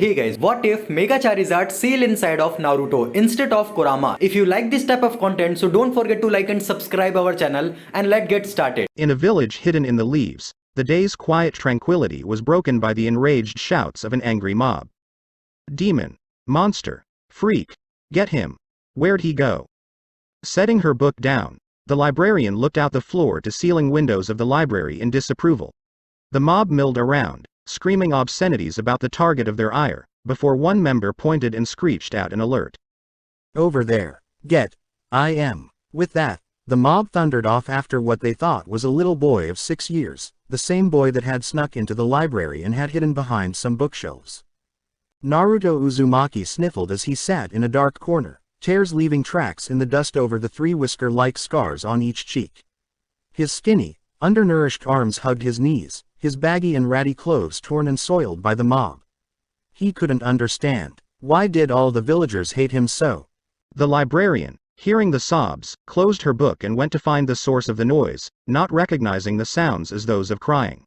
Hey guys, what if Mega Charizard sail inside of Naruto instead of Kurama? If you like this type of content, so don't forget to like and subscribe our channel and let's get started. In a village hidden in the leaves, the day's quiet tranquility was broken by the enraged shouts of an angry mob. Demon, monster, freak, get him. Where'd he go? Setting her book down, the librarian looked out the floor-to-ceiling windows of the library in disapproval. The mob milled around, screaming obscenities about the target of their ire, before one member pointed and screeched out an alert. Over there. Get. I am. With that, the mob thundered off after what they thought was a little boy of 6 years, the same boy that had snuck into the library and had hidden behind some bookshelves. Naruto Uzumaki sniffled as he sat in a dark corner, tears leaving tracks in the dust over the 3 whisker-like scars on each cheek. His skinny, undernourished arms hugged his knees, his baggy and ratty clothes torn and soiled by the mob. He couldn't understand. Why did all the villagers hate him so? The librarian, hearing the sobs, closed her book and went to find the source of the noise, not recognizing the sounds as those of crying.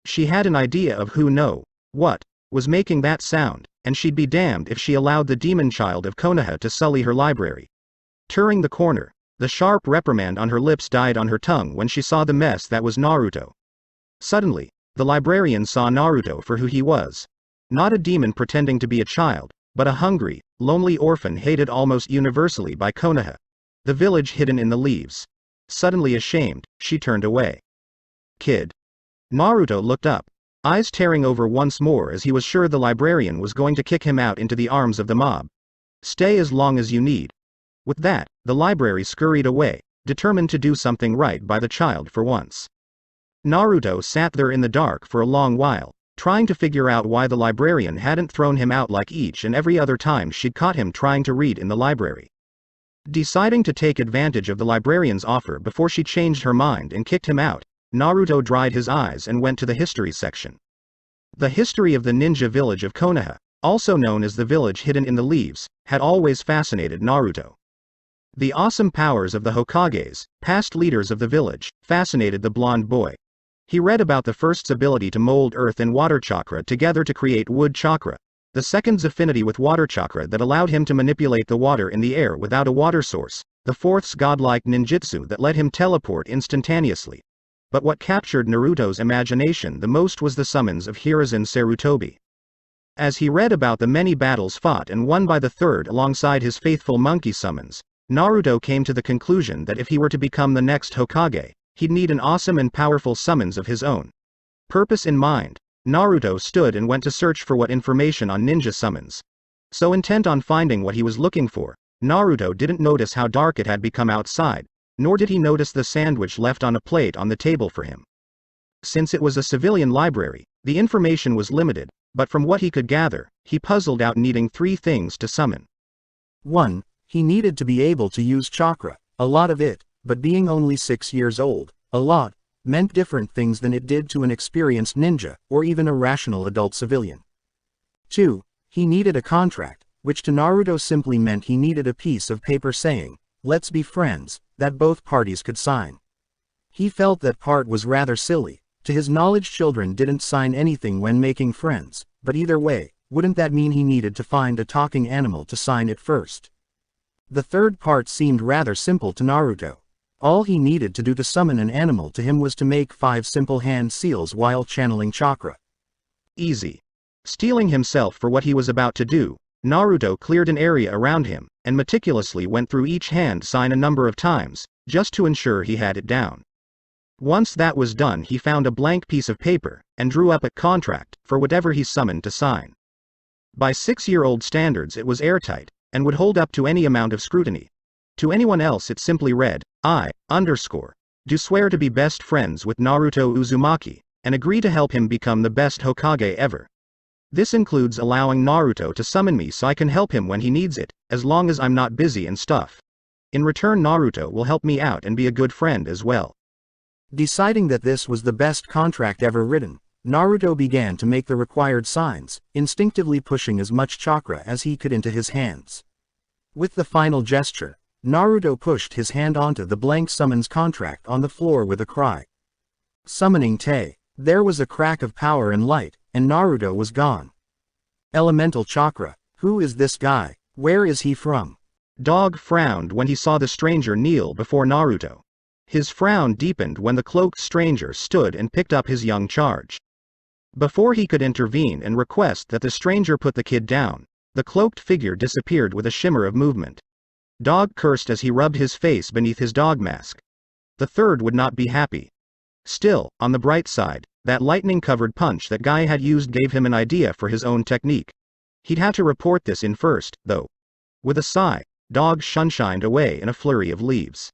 She had an idea of who what was making that sound, and she'd be damned if she allowed the demon child of Konoha to sully her library. Turning the corner, the sharp reprimand on her lips died on her tongue when she saw the mess that was Naruto. Suddenly, the librarian saw Naruto for who he was. Not a demon pretending to be a child, but a hungry, lonely orphan hated almost universally by Konoha. The village hidden in the leaves. Suddenly ashamed, she turned away. Kid. Naruto looked up, eyes tearing over once more as he was sure the librarian was going to kick him out into the arms of the mob. Stay as long as you need. With that, the library scurried away, determined to do something right by the child for once. Naruto sat there in the dark for a long while, trying to figure out why the librarian hadn't thrown him out like each and every other time she'd caught him trying to read in the library. Deciding to take advantage of the librarian's offer before she changed her mind and kicked him out, Naruto dried his eyes and went to the history section. The history of the ninja village of Konoha, also known as the village hidden in the leaves, had always fascinated Naruto. The awesome powers of the Hokages, past leaders of the village, fascinated the blonde boy. He read about the first's ability to mold earth and water chakra together to create wood chakra, the second's affinity with water chakra that allowed him to manipulate the water in the air without a water source, the fourth's godlike ninjutsu that let him teleport instantaneously. But what captured Naruto's imagination the most was the summons of Hiruzen Sarutobi. As he read about the many battles fought and won by the third alongside his faithful monkey summons, Naruto came to the conclusion that if he were to become the next Hokage, he'd need an awesome and powerful summons of his own. Purpose in mind, Naruto stood and went to search for what information on ninja summons. So intent on finding what he was looking for, Naruto didn't notice how dark it had become outside, nor did he notice the sandwich left on a plate on the table for him. Since it was a civilian library, the information was limited, but from what he could gather, he puzzled out needing 3 things to summon. 1. He needed to be able to use chakra, a lot of it, but being only 6 years old, a lot, meant different things than it did to an experienced ninja, or even a rational adult civilian. 2. He needed a contract, which to Naruto simply meant he needed a piece of paper saying, "Let's be friends," that both parties could sign. He felt that part was rather silly. To his knowledge, children didn't sign anything when making friends, but either way, wouldn't that mean he needed to find a talking animal to sign it first? The third part seemed rather simple to Naruto. All he needed to do to summon an animal to him was to make 5 simple hand seals while channeling chakra. Easy. Steeling himself for what he was about to do, Naruto cleared an area around him, and meticulously went through each hand sign a number of times, just to ensure he had it down. Once that was done, he found a blank piece of paper, and drew up a contract for whatever he summoned to sign. By 6-year-old standards it was airtight, and would hold up to any amount of scrutiny. To anyone else it simply read, do swear to be best friends with Naruto Uzumaki, and agree to help him become the best Hokage ever. This includes allowing Naruto to summon me so I can help him when he needs it, as long as I'm not busy and stuff. In return, Naruto will help me out and be a good friend as well. Deciding that this was the best contract ever written, Naruto began to make the required signs, instinctively pushing as much chakra as he could into his hands. With the final gesture, Naruto pushed his hand onto the blank summons contract on the floor with a cry. Summoning Te. There was a crack of power and light, and Naruto was gone. Elemental chakra. Who is this guy? Where is he from? Dog frowned when he saw the stranger kneel before Naruto. His frown deepened when the cloaked stranger stood and picked up his young charge. Before he could intervene and request that the stranger put the kid down, the cloaked figure disappeared with a shimmer of movement. Dog cursed as he rubbed his face beneath his dog mask. The third would not be happy. Still, on the bright side, that lightning-covered punch that guy had used gave him an idea for his own technique. He'd have to report this in first, though. With a sigh, Dog shunshined away in a flurry of leaves.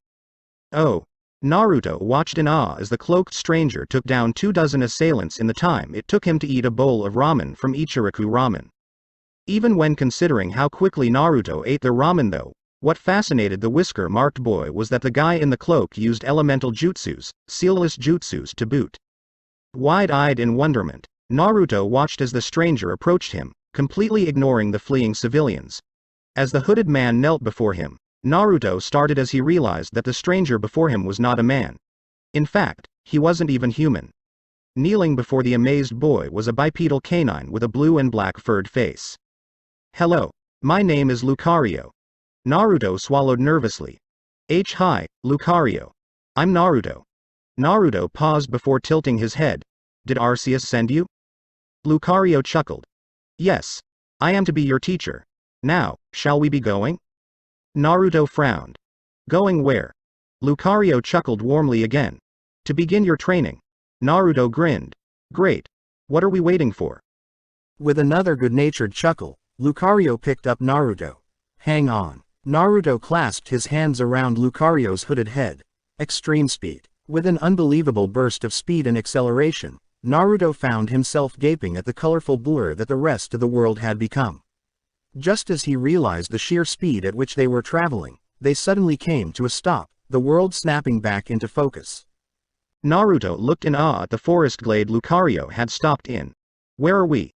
Oh. Naruto watched in awe as the cloaked stranger took down 24 assailants in the time it took him to eat a bowl of ramen from Ichiraku Ramen. Even when considering how quickly Naruto ate the ramen though, what fascinated the whisker-marked boy was that the guy in the cloak used elemental jutsus, sealless jutsus to boot. Wide-eyed in wonderment, Naruto watched as the stranger approached him, completely ignoring the fleeing civilians. As the hooded man knelt before him, Naruto started as he realized that the stranger before him was not a man. In fact, he wasn't even human. Kneeling before the amazed boy was a bipedal canine with a blue and black furred face. Hello. My name is Lucario. Naruto swallowed nervously. Hi, Lucario. I'm Naruto. Naruto paused before tilting his head. Did Arceus send you? Lucario chuckled. Yes. I am to be your teacher. Now, shall we be going? Naruto frowned. Going where? Lucario chuckled warmly again. To begin your training. Naruto grinned. Great. What are we waiting for? With another good-natured chuckle, Lucario picked up Naruto. Hang on. Naruto clasped his hands around Lucario's hooded head. Extreme speed. With an unbelievable burst of speed and acceleration, Naruto found himself gaping at the colorful blur that the rest of the world had become. Just as he realized the sheer speed at which they were traveling, they suddenly came to a stop, the world snapping back into focus. Naruto looked in awe at the forest glade Lucario had stopped in. Where are we?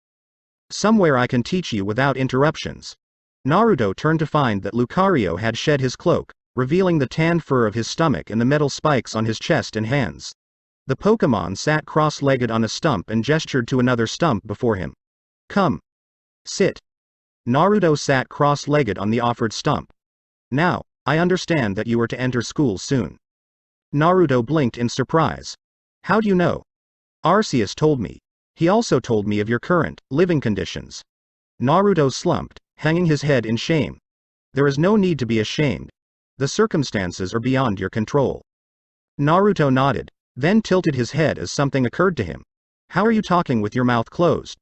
Somewhere I can teach you without interruptions. Naruto turned to find that Lucario had shed his cloak, revealing the tan fur of his stomach and the metal spikes on his chest and hands. The Pokémon sat cross-legged on a stump and gestured to another stump before him. Come. Sit. Naruto sat cross-legged on the offered stump. Now, I understand that you are to enter school soon. Naruto blinked in surprise. How do you know? Arceus told me. He also told me of your current, living conditions. Naruto slumped, hanging his head in shame. There is no need to be ashamed. The circumstances are beyond your control. Naruto nodded, then tilted his head as something occurred to him. How are you talking with your mouth closed?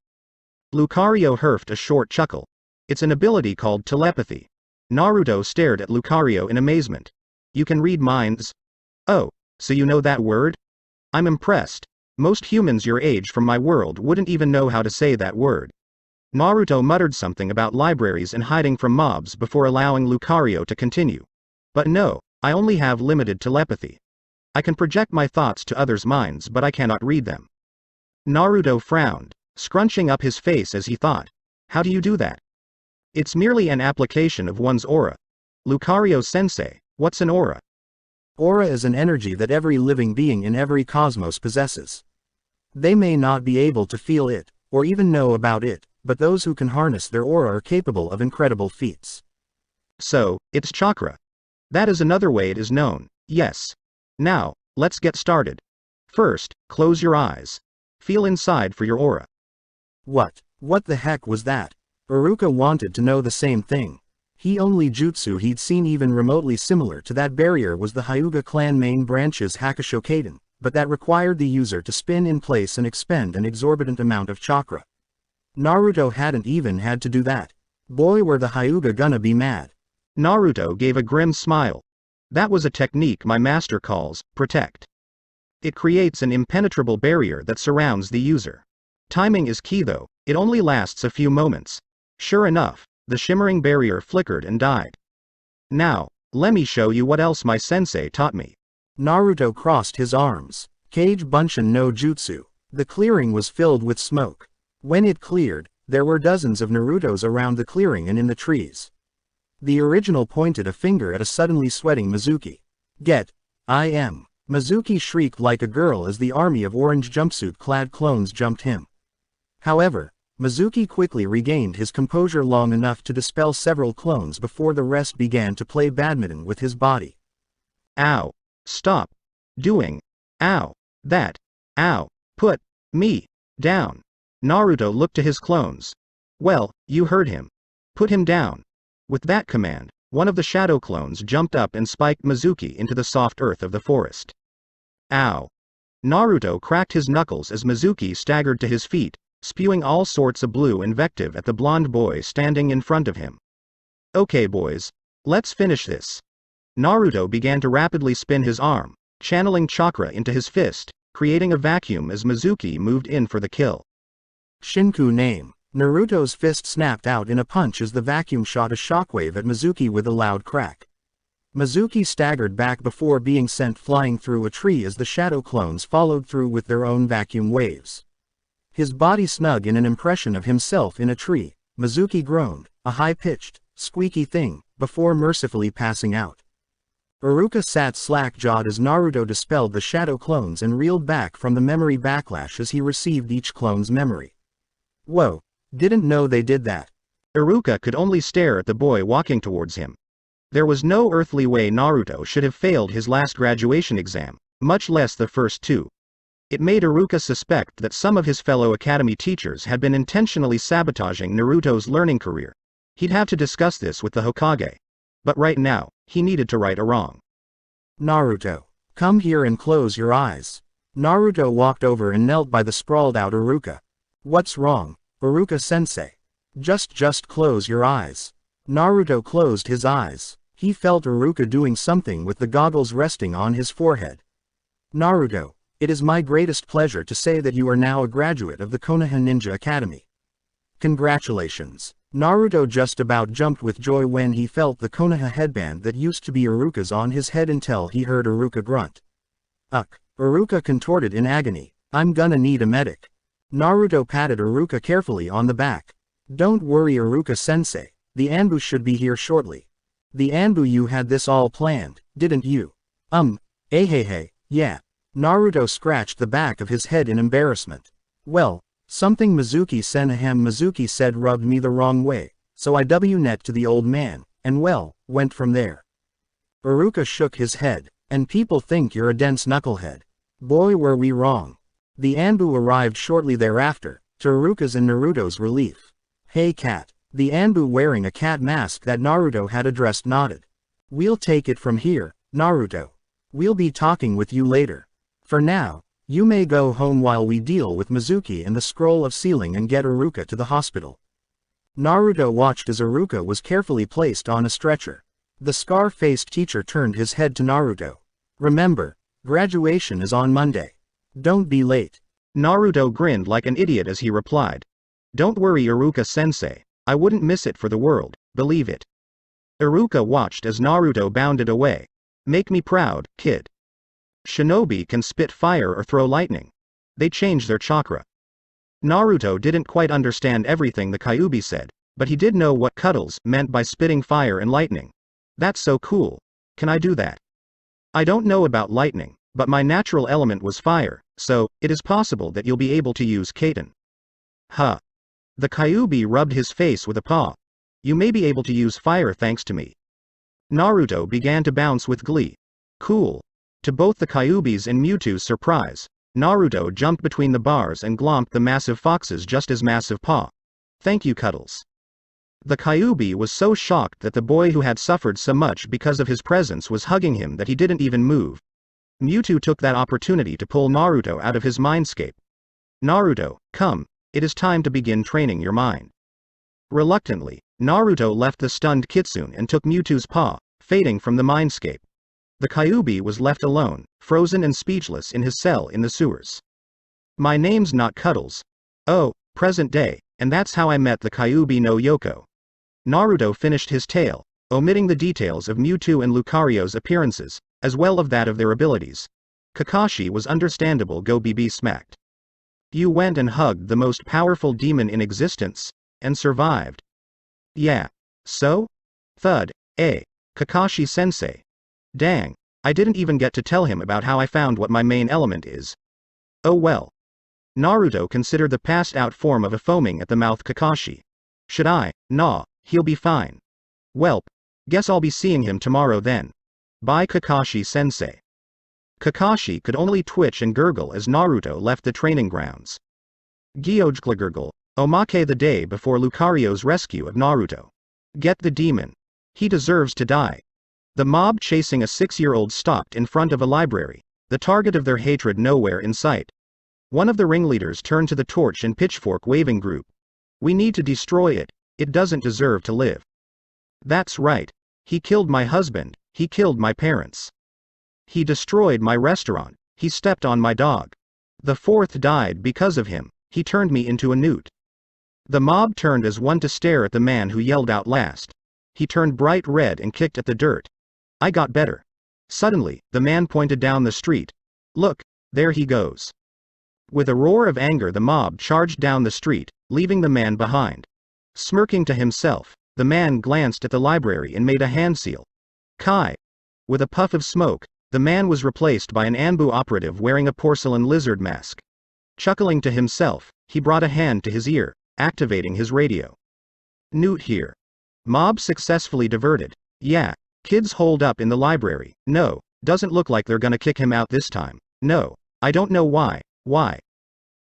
Lucario hurfed a short chuckle. It's an ability called telepathy. Naruto stared at Lucario in amazement. You can read minds? Oh, so you know that word? I'm impressed. Most humans your age from my world wouldn't even know how to say that word. Naruto muttered something about libraries and hiding from mobs before allowing Lucario to continue. But no, I only have limited telepathy. I can project my thoughts to others' minds but I cannot read them. Naruto frowned, scrunching up his face as he thought. How do you do that? It's merely an application of one's aura. Lucario-sensei, what's an aura? Aura is an energy that every living being in every cosmos possesses. They may not be able to feel it, or even know about it, but those who can harness their aura are capable of incredible feats. So, it's chakra. That is another way it is known, yes. Now, let's get started. First, close your eyes. Feel inside for your aura. What the heck was that? Iruka wanted to know the same thing. The only jutsu he'd seen even remotely similar to that barrier was the Hyuga clan main branch's Hakushokaden, but that required the user to spin in place and expend an exorbitant amount of chakra. Naruto hadn't even had to do that. Boy, were the Hyuga gonna be mad. Naruto gave a grim smile. That was a technique my master calls protect. It creates an impenetrable barrier that surrounds the user. Timing is key though, it only lasts a few moments. Sure enough, the shimmering barrier flickered and died. Now, let me show you what else my sensei taught me. Naruto crossed his arms. Kage Bunshin no Jutsu. The clearing was filled with smoke. When it cleared, there were dozens of Narutos around the clearing and in the trees. The original pointed a finger at a suddenly sweating Mizuki. I am. Mizuki shrieked like a girl as the army of orange jumpsuit-clad clones jumped him. However, Mizuki quickly regained his composure long enough to dispel several clones before the rest began to play badminton with his body. Ow. Stop. Doing. Ow. That. Ow. Put. Me. Down. Naruto looked to his clones. Well, you heard him. Put him down. With that command, one of the shadow clones jumped up and spiked Mizuki into the soft earth of the forest. Ow. Naruto cracked his knuckles as Mizuki staggered to his feet, spewing all sorts of blue invective at the blonde boy standing in front of him. Okay boys. Let's finish this. Naruto began to rapidly spin his arm, channeling chakra into his fist, creating a vacuum as Mizuki moved in for the kill. Shinku name. Naruto's fist snapped out in a punch as the vacuum shot a shockwave at Mizuki with a loud crack. Mizuki staggered back before being sent flying through a tree as the shadow clones followed through with their own vacuum waves. His body snug in an impression of himself in a tree, Mizuki groaned, a high-pitched, squeaky thing, before mercifully passing out. Iruka sat slack-jawed as Naruto dispelled the shadow clones and reeled back from the memory backlash as he received each clone's memory. Whoa, didn't know they did that. Iruka could only stare at the boy walking towards him. There was no earthly way Naruto should have failed his last graduation exam, much less the first two. It made Iruka suspect that some of his fellow academy teachers had been intentionally sabotaging Naruto's learning career. He'd have to discuss this with the Hokage. But right now, he needed to right a wrong. Naruto, come here and close your eyes. Naruto walked over and knelt by the sprawled-out Iruka. What's wrong, Iruka-sensei? Just close your eyes. Naruto closed his eyes. He felt Iruka doing something with the goggles resting on his forehead. Naruto, it is my greatest pleasure to say that you are now a graduate of the Konoha Ninja Academy. Congratulations. Naruto just about jumped with joy when he felt the Konoha headband that used to be Iruka's on his head until he heard Iruka grunt. Ugh. Iruka contorted in agony. I'm gonna need a medic. Naruto patted Iruka carefully on the back. Don't worry Iruka-sensei, the Anbu should be here shortly. The Anbu, you had this all planned, didn't you? Hey, yeah. Naruto scratched the back of his head in embarrassment. Well, something Mizuki said rubbed me the wrong way, so I wnet to the old man, and well, went from there. Iruka shook his head, and people think you're a dense knucklehead. Boy were we wrong. The Anbu arrived shortly thereafter, to Iruka's and Naruto's relief. Hey cat. The Anbu wearing a cat mask that Naruto had addressed nodded. We'll take it from here, Naruto. We'll be talking with you later. For now, you may go home while we deal with Mizuki and the scroll of sealing and get Iruka to the hospital. Naruto watched as Iruka was carefully placed on a stretcher. The scar-faced teacher turned his head to Naruto. Remember, graduation is on Monday. Don't be late. Naruto grinned like an idiot as he replied. Don't worry Iruka-sensei, I wouldn't miss it for the world, believe it. Iruka watched as Naruto bounded away. Make me proud, kid. Shinobi can spit fire or throw lightning. They change their chakra. Naruto didn't quite understand everything the Kyuubi said, but he did know what Cuddles meant by spitting fire and lightning. That's so cool. Can I do that? I don't know about lightning, but my natural element was fire, so it is possible that you'll be able to use Kaiten. Huh. The Kyuubi rubbed his face with a paw. You may be able to use fire thanks to me. Naruto began to bounce with glee. Cool. To both the Kyuubi's and Mewtwo's surprise, Naruto jumped between the bars and glomped the massive fox's just as massive paw. Thank you Cuddles. The Kyuubi was so shocked that the boy who had suffered so much because of his presence was hugging him that he didn't even move. Mewtwo took that opportunity to pull Naruto out of his mindscape. Naruto, come, it is time to begin training your mind. Reluctantly, Naruto left the stunned Kitsune and took Mewtwo's paw, fading from the mindscape. The Kyuubi was left alone, frozen and speechless in his cell in the sewers. My name's not Cuddles. Oh, present day, and that's how I met the Kyuubi no Yoko. Naruto finished his tale, omitting the details of Mewtwo and Lucario's appearances, as well as that of their abilities. Kakashi was understandable go BB smacked. You went and hugged the most powerful demon in existence, and survived. Yeah. So? Thud, Kakashi-sensei. Dang, I didn't even get to tell him about how I found what my main element is. Oh well. Naruto considered the passed-out form of a foaming-at-the-mouth Kakashi. Should I? Nah, he'll be fine. Welp. Guess I'll be seeing him tomorrow then. Bye Kakashi-sensei. Kakashi could only twitch and gurgle as Naruto left the training grounds. Gyojkla gurgle. Omake the day before Lucario's rescue of Naruto. Get the demon. He deserves to die. The mob chasing a 6-year-old stopped in front of a library, the target of their hatred nowhere in sight. One of the ringleaders turned to the torch and pitchfork waving group. We need to destroy it. It doesn't deserve to live. That's right. He killed my husband. He killed my parents. He destroyed my restaurant. He stepped on my dog. The fourth died because of him. He turned me into a newt. The mob turned as one to stare at the man who yelled out last. He turned bright red and kicked at the dirt. I got better. Suddenly, the man pointed down the street. Look, there he goes. With a roar of anger, the mob charged down the street, leaving the man behind. Smirking to himself, the man glanced at the library and made a hand seal. Kai. With a puff of smoke, the man was replaced by an Anbu operative wearing a porcelain lizard mask. Chuckling to himself, he brought a hand to his ear, activating his radio. Newt here. Mob successfully diverted. Yeah. Kids holed up in the library. No, doesn't look like they're gonna kick him out this time. No. I don't know why. Why?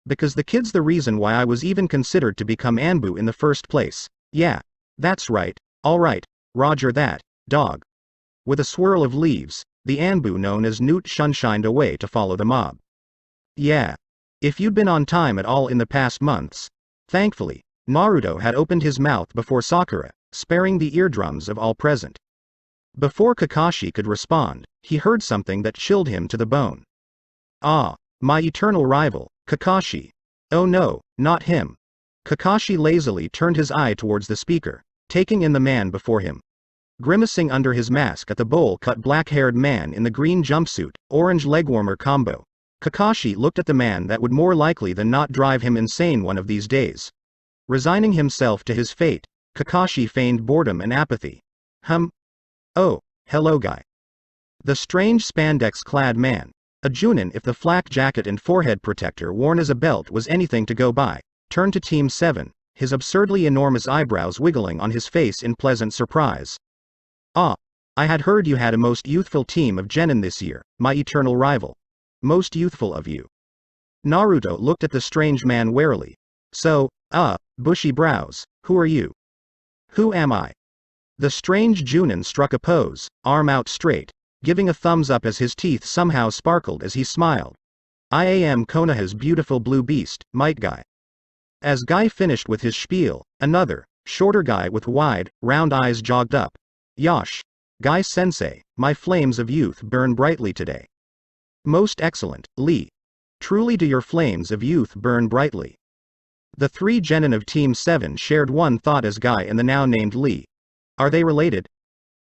Because the kid's the reason why I was even considered to become Anbu in the first place. Yeah. That's right. Alright. Roger that, dog. With a swirl of leaves, the Anbu known as Newt shunshined away to follow the mob. Yeah. If you'd been on time at all in the past months. Thankfully, Naruto had opened his mouth before Sakura, sparing the eardrums of all present. Before Kakashi could respond, he heard something that chilled him to the bone. Ah, my eternal rival, Kakashi. Oh no, not him. Kakashi lazily turned his eye towards the speaker, taking in the man before him. Grimacing under his mask at the bowl-cut black-haired man in the green jumpsuit, orange legwarmer combo, Kakashi looked at the man that would more likely than not drive him insane one of these days. Resigning himself to his fate, Kakashi feigned boredom and apathy. Oh, hello guy. The strange spandex-clad man, a Junin if the flak jacket and forehead protector worn as a belt was anything to go by, turned to Team 7, his absurdly enormous eyebrows wiggling on his face in pleasant surprise. Ah, I had heard you had a most youthful team of genin this year, my eternal rival. Most youthful of you. Naruto looked at the strange man warily. So, bushy brows, who are you? Who am I? The strange Junin struck a pose, arm out straight, giving a thumbs up as his teeth somehow sparkled as he smiled. I am Konoha's beautiful blue beast, Might Guy. As Guy finished with his spiel, another, shorter guy with wide, round eyes jogged up. Yosh. Guy-sensei, my flames of youth burn brightly today. Most excellent, Lee. Truly do your flames of youth burn brightly. The three genin of Team 7 shared one thought as Guy and the now named Lee. Are they related?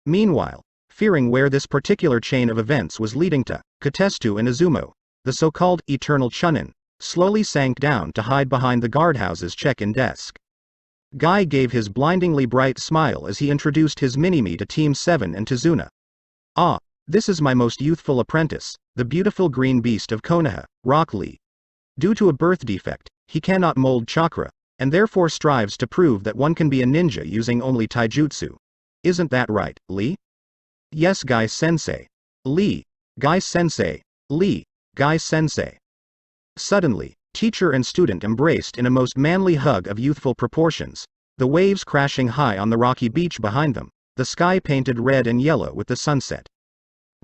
Meanwhile, fearing where this particular chain of events was leading to, Katestu and Izumo, the so-called Eternal Chunin, slowly sank down to hide behind the guardhouse's check-in desk. Guy gave his blindingly bright smile as he introduced his mini-me to Team 7 and Tizuna. Ah, this is my most youthful apprentice, the beautiful green beast of Konoha, Rock Lee. Due to a birth defect, he cannot mold chakra, and therefore strives to prove that one can be a ninja using only taijutsu. Isn't that right, Lee? Yes, Guy-sensei. Lee. Guy-sensei. Lee. Guy-sensei. Suddenly, teacher and student embraced in a most manly hug of youthful proportions, the waves crashing high on the rocky beach behind them, the sky painted red and yellow with the sunset.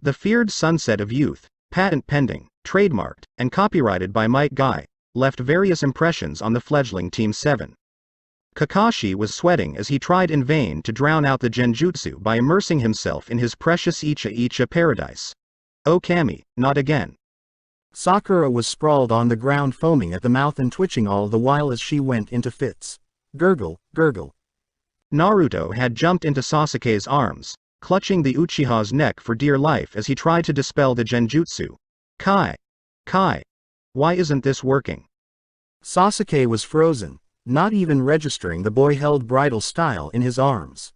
The feared sunset of youth, patent pending, trademarked, and copyrighted by Might Guy, left various impressions on the fledgling Team 7. Kakashi was sweating as he tried in vain to drown out the genjutsu by immersing himself in his precious Icha paradise. Oh Kami, not again. Sakura was sprawled on the ground foaming at the mouth and twitching all the while as she went into fits. Gurgle, gurgle. Naruto had jumped into Sasuke's arms, clutching the Uchiha's neck for dear life as he tried to dispel the genjutsu. Kai. Why isn't this working? Sasuke was frozen, not even registering the boy held bridal style in his arms.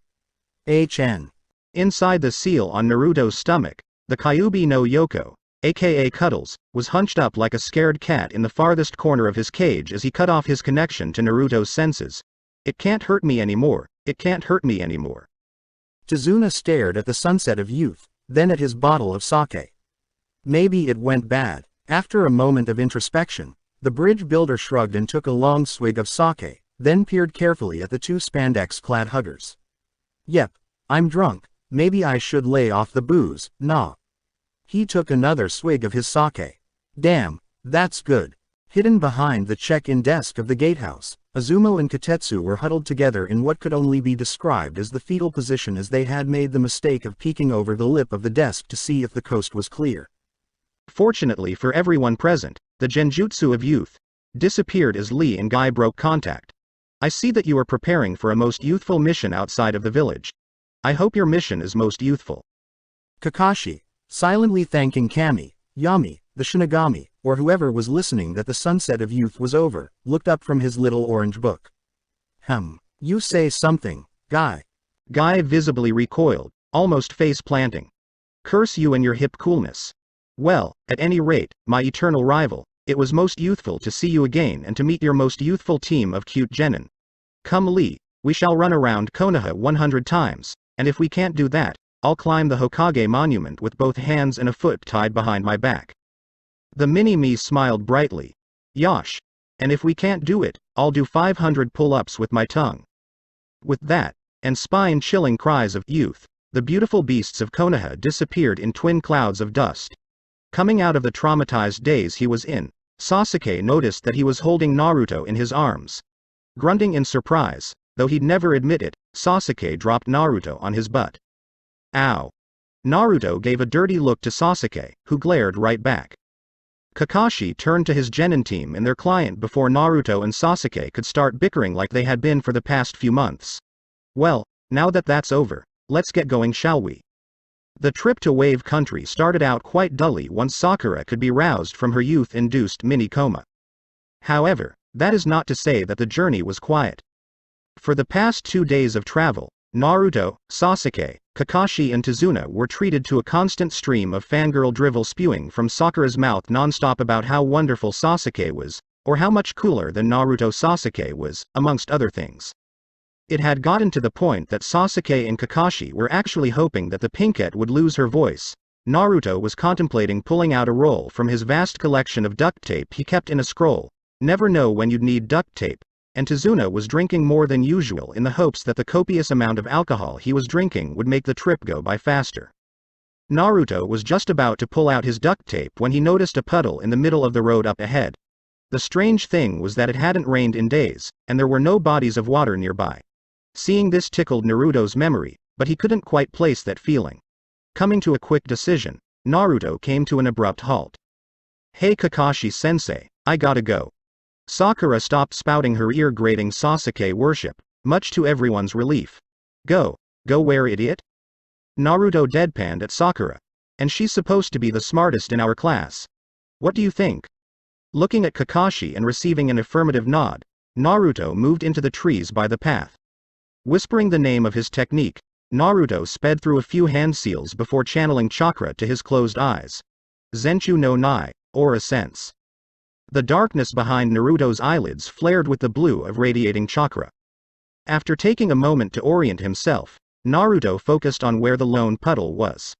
HN. Inside the seal on Naruto's stomach, the Kyuubi no Yoko, aka Cuddles, was hunched up like a scared cat in the farthest corner of his cage as he cut off his connection to Naruto's senses. It can't hurt me anymore, it can't hurt me anymore. Tazuna stared at the sunset of youth, then at his bottle of sake. Maybe it went bad. After a moment of introspection, the bridge builder shrugged and took a long swig of sake, then peered carefully at the two spandex-clad huggers. Yep, I'm drunk, maybe I should lay off the booze, nah. He took another swig of his sake. Damn, that's good. Hidden behind the check-in desk of the gatehouse, Azumo and Katetsu were huddled together in what could only be described as the fetal position as they had made the mistake of peeking over the lip of the desk to see if the coast was clear. Fortunately for everyone present, the genjutsu of youth disappeared as Lee and Guy broke contact. I see that you are preparing for a most youthful mission outside of the village. I hope your mission is most youthful. Kakashi, silently thanking Kami, Yami, the Shinigami, or whoever was listening that the sunset of youth was over, looked up from his little orange book. You say something, Guy. Guy visibly recoiled, almost face-planting. Curse you and your hip coolness. Well, at any rate, my eternal rival, it was most youthful to see you again and to meet your most youthful team of cute genin. Come Lee, we shall run around Konoha 100 times, and if we can't do that, I'll climb the Hokage monument with both hands and a foot tied behind my back. The mini-me smiled brightly. Yosh. And if we can't do it, I'll do 500 pull-ups with my tongue. With that, and spine-chilling cries of youth, the beautiful beasts of Konoha disappeared in twin clouds of dust. Coming out of the traumatized daze he was in, Sasuke noticed that he was holding Naruto in his arms. Grunting in surprise, though he'd never admit it, Sasuke dropped Naruto on his butt. Ow. Naruto gave a dirty look to Sasuke, who glared right back. Kakashi turned to his genin team and their client before Naruto and Sasuke could start bickering like they had been for the past few months. Well, now that that's over, let's get going, shall we? The trip to Wave Country started out quite dully once Sakura could be roused from her youth-induced mini-coma. However, that is not to say that the journey was quiet. For the past 2 days of travel, Naruto, Sasuke, Kakashi and Tazuna were treated to a constant stream of fangirl drivel spewing from Sakura's mouth non-stop about how wonderful Sasuke was, or how much cooler than Naruto Sasuke was, amongst other things. It had gotten to the point that Sasuke and Kakashi were actually hoping that the Pinkette would lose her voice. Naruto was contemplating pulling out a roll from his vast collection of duct tape he kept in a scroll. Never know when you'd need duct tape. And Tazuna was drinking more than usual in the hopes that the copious amount of alcohol he was drinking would make the trip go by faster. Naruto was just about to pull out his duct tape when he noticed a puddle in the middle of the road up ahead. The strange thing was that it hadn't rained in days, and there were no bodies of water nearby. Seeing this tickled Naruto's memory, but he couldn't quite place that feeling. Coming to a quick decision, Naruto came to an abrupt halt. Hey Kakashi-sensei, I gotta go. Sakura stopped spouting her ear-grating Sasuke worship, much to everyone's relief. Go where, idiot? Naruto deadpanned at Sakura. And she's supposed to be the smartest in our class. What do you think? Looking at Kakashi and receiving an affirmative nod, Naruto moved into the trees by the path. Whispering the name of his technique, Naruto sped through a few hand seals before channeling chakra to his closed eyes. Zenchu no Nai, Aura Sense. The darkness behind Naruto's eyelids flared with the blue of radiating chakra. After taking a moment to orient himself, Naruto focused on where the lone puddle was.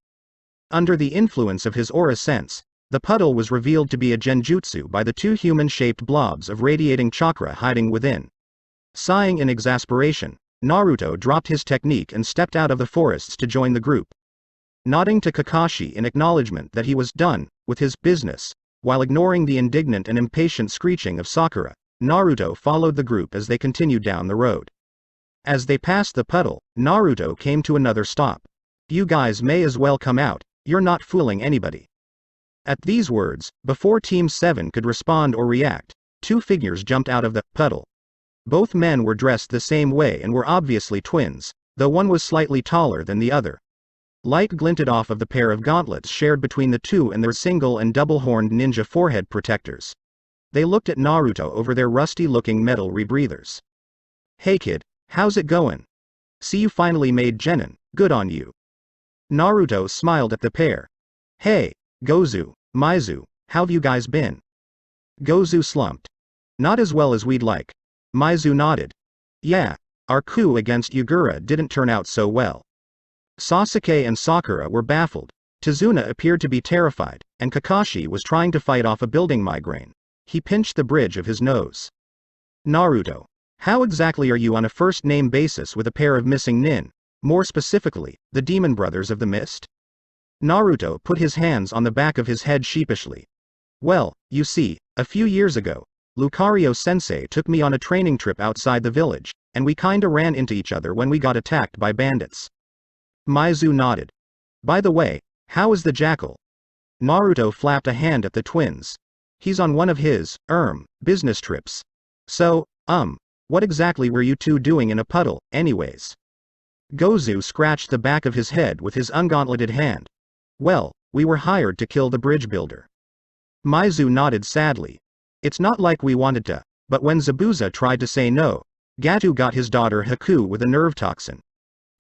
Under the influence of his aura sense, the puddle was revealed to be a genjutsu by the two human-shaped blobs of radiating chakra hiding within. Sighing in exasperation, Naruto dropped his technique and stepped out of the forests to join the group. Nodding to Kakashi in acknowledgement that he was done with his business, while ignoring the indignant and impatient screeching of Sakura, Naruto followed the group as they continued down the road. As they passed the puddle, Naruto came to another stop. You guys may as well come out, you're not fooling anybody. At these words, before Team 7 could respond or react, two figures jumped out of the puddle. Both men were dressed the same way and were obviously twins, though one was slightly taller than the other. Light glinted off of the pair of gauntlets shared between the two and their single and double-horned ninja forehead protectors. They looked at Naruto over their rusty-looking metal rebreathers. Hey kid, how's it going? See you finally made Genin, good on you. Naruto smiled at the pair. Hey, Gozu, Maizu, how've you guys been? Gozu slumped. Not as well as we'd like. Maizu nodded. Yeah, our coup against Yagura didn't turn out so well. Sasuke and Sakura were baffled. Tizuna appeared to be terrified, and Kakashi was trying to fight off a building migraine. He pinched the bridge of his nose. Naruto. How exactly are you on a first-name basis with a pair of missing nin, more specifically, the demon brothers of the mist? Naruto put his hands on the back of his head sheepishly. Well, you see, a few years ago, Lucario-sensei took me on a training trip outside the village, and we kinda ran into each other when we got attacked by bandits. Maizu nodded. By the way, how is the jackal? Naruto flapped a hand at the twins. He's on one of his, business trips. So, what exactly were you two doing in a puddle, anyways? Gozu scratched the back of his head with his ungauntleted hand. Well, we were hired to kill the bridge builder. Maizu nodded sadly. It's not like we wanted to, but when Zabuza tried to say no, Gato got his daughter Haku with a nerve toxin.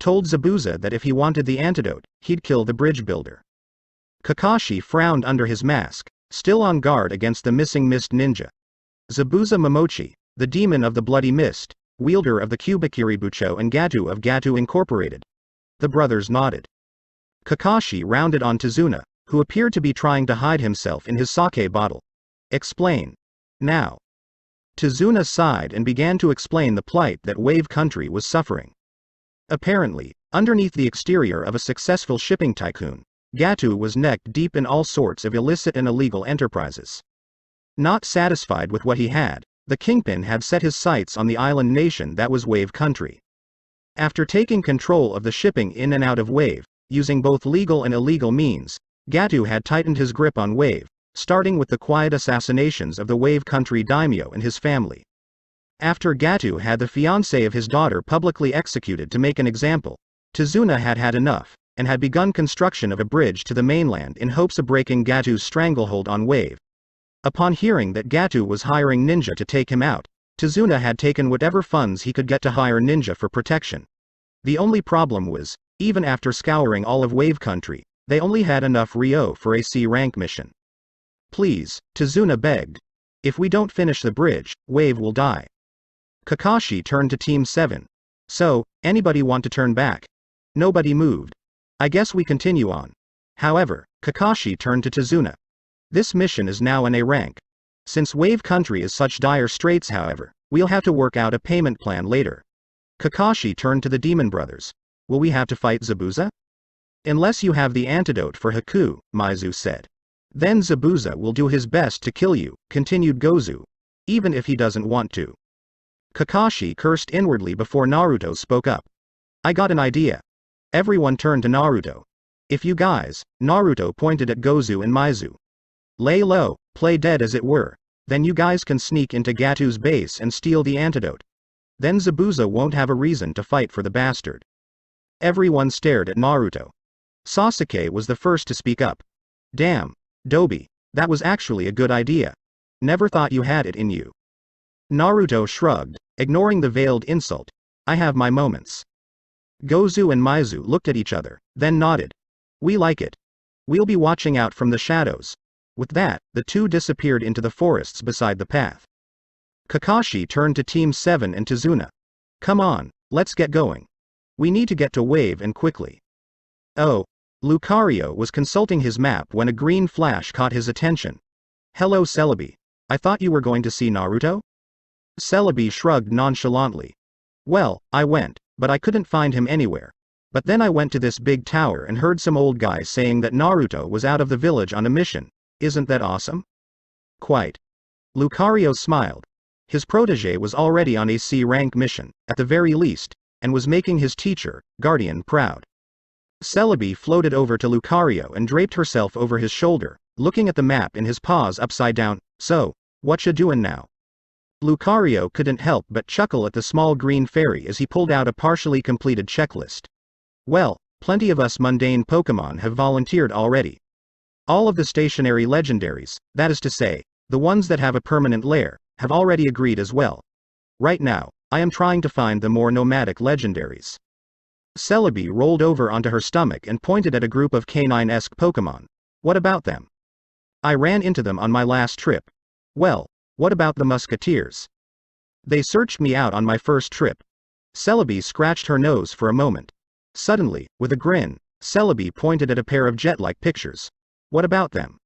Told Zabuza that if he wanted the antidote, he'd kill the bridge builder. Kakashi frowned under his mask, still on guard against the missing mist ninja. Zabuza Momochi, the demon of the bloody mist, wielder of the Kubikiribucho and Gato of Gato Incorporated. The brothers nodded. Kakashi rounded on Tizuna, who appeared to be trying to hide himself in his sake bottle. Explain. Now. Tizuna sighed and began to explain the plight that Wave Country was suffering. Apparently, underneath the exterior of a successful shipping tycoon, Gato was neck deep in all sorts of illicit and illegal enterprises. Not satisfied with what he had, the kingpin had set his sights on the island nation that was Wave Country. After taking control of the shipping in and out of Wave, using both legal and illegal means, Gato had tightened his grip on Wave, starting with the quiet assassinations of the Wave Country daimyo and his family. After Gato had the fiancé of his daughter publicly executed to make an example, Tizuna had had enough, and had begun construction of a bridge to the mainland in hopes of breaking Gato's stranglehold on Wave. Upon hearing that Gato was hiring ninja to take him out, Tizuna had taken whatever funds he could get to hire ninja for protection. The only problem was, even after scouring all of Wave Country, they only had enough Ryo for a C-rank mission. Please, Tizuna begged. If we don't finish the bridge, Wave will die. Kakashi turned to Team 7. So, anybody want to turn back? Nobody moved. I guess we continue on. However, Kakashi turned to Tizuna. This mission is now an A rank. Since Wave Country is such dire straits however, we'll have to work out a payment plan later. Kakashi turned to the Demon Brothers. Will we have to fight Zabuza? Unless you have the antidote for Haku, Maizu said. Then Zabuza will do his best to kill you, continued Gozu. Even if he doesn't want to. Kakashi cursed inwardly before Naruto spoke up. I got an idea. Everyone turned to Naruto. If you guys, Naruto pointed at Gozu and Maizu. Lay low, play dead as it were, then you guys can sneak into Gato's base and steal the antidote. Then Zabuza won't have a reason to fight for the bastard. Everyone stared at Naruto. Sasuke was the first to speak up. Damn, Dobi, that was actually a good idea. Never thought you had it in you. Naruto shrugged, ignoring the veiled insult. I have my moments. Gozu and Maizu looked at each other, then nodded. We like it. We'll be watching out from the shadows. With that, the two disappeared into the forests beside the path. Kakashi turned to Team 7 and Tizuna. Come on, let's get going. We need to get to Wave and quickly. Oh, Lucario was consulting his map when a green flash caught his attention. Hello Celebi. I thought you were going to see Naruto? Celebi shrugged nonchalantly. Well, I went, but I couldn't find him anywhere. But then I went to this big tower and heard some old guy saying that Naruto was out of the village on a mission. Isn't that awesome? Quite. Lucario smiled. His protege was already on a C-rank mission, at the very least, and was making his teacher, Guardian, proud. Celebi floated over to Lucario and draped herself over his shoulder, looking at the map in his paws upside down. So, what ya doin' now? Lucario couldn't help but chuckle at the small green fairy as he pulled out a partially completed checklist. Well, plenty of us mundane Pokemon have volunteered already. All of the stationary legendaries, that is to say, the ones that have a permanent lair, have already agreed as well. Right now, I am trying to find the more nomadic legendaries. Celebi rolled over onto her stomach and pointed at a group of canine-esque Pokemon. What about them? I ran into them on my last trip. Well, what about the musketeers? They searched me out on my first trip. Celebi scratched her nose for a moment. Suddenly, with a grin, Celebi pointed at a pair of jet-like pictures. What about them?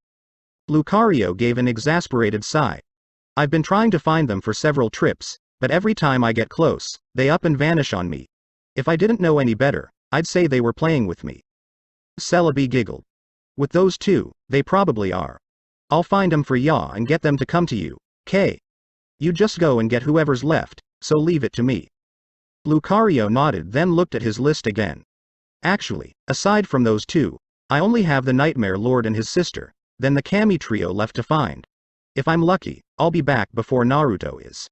Lucario gave an exasperated sigh. I've been trying to find them for several trips, but every time I get close, they up and vanish on me. If I didn't know any better, I'd say they were playing with me. Celebi giggled. With those two, they probably are. I'll find them for ya and get them to come to you, K. You just go and get whoever's left, so leave it to me. Lucario nodded, then looked at his list again. Actually, aside from those two, I only have the Nightmare Lord and his sister, then the Kami trio left to find. If I'm lucky, I'll be back before Naruto is.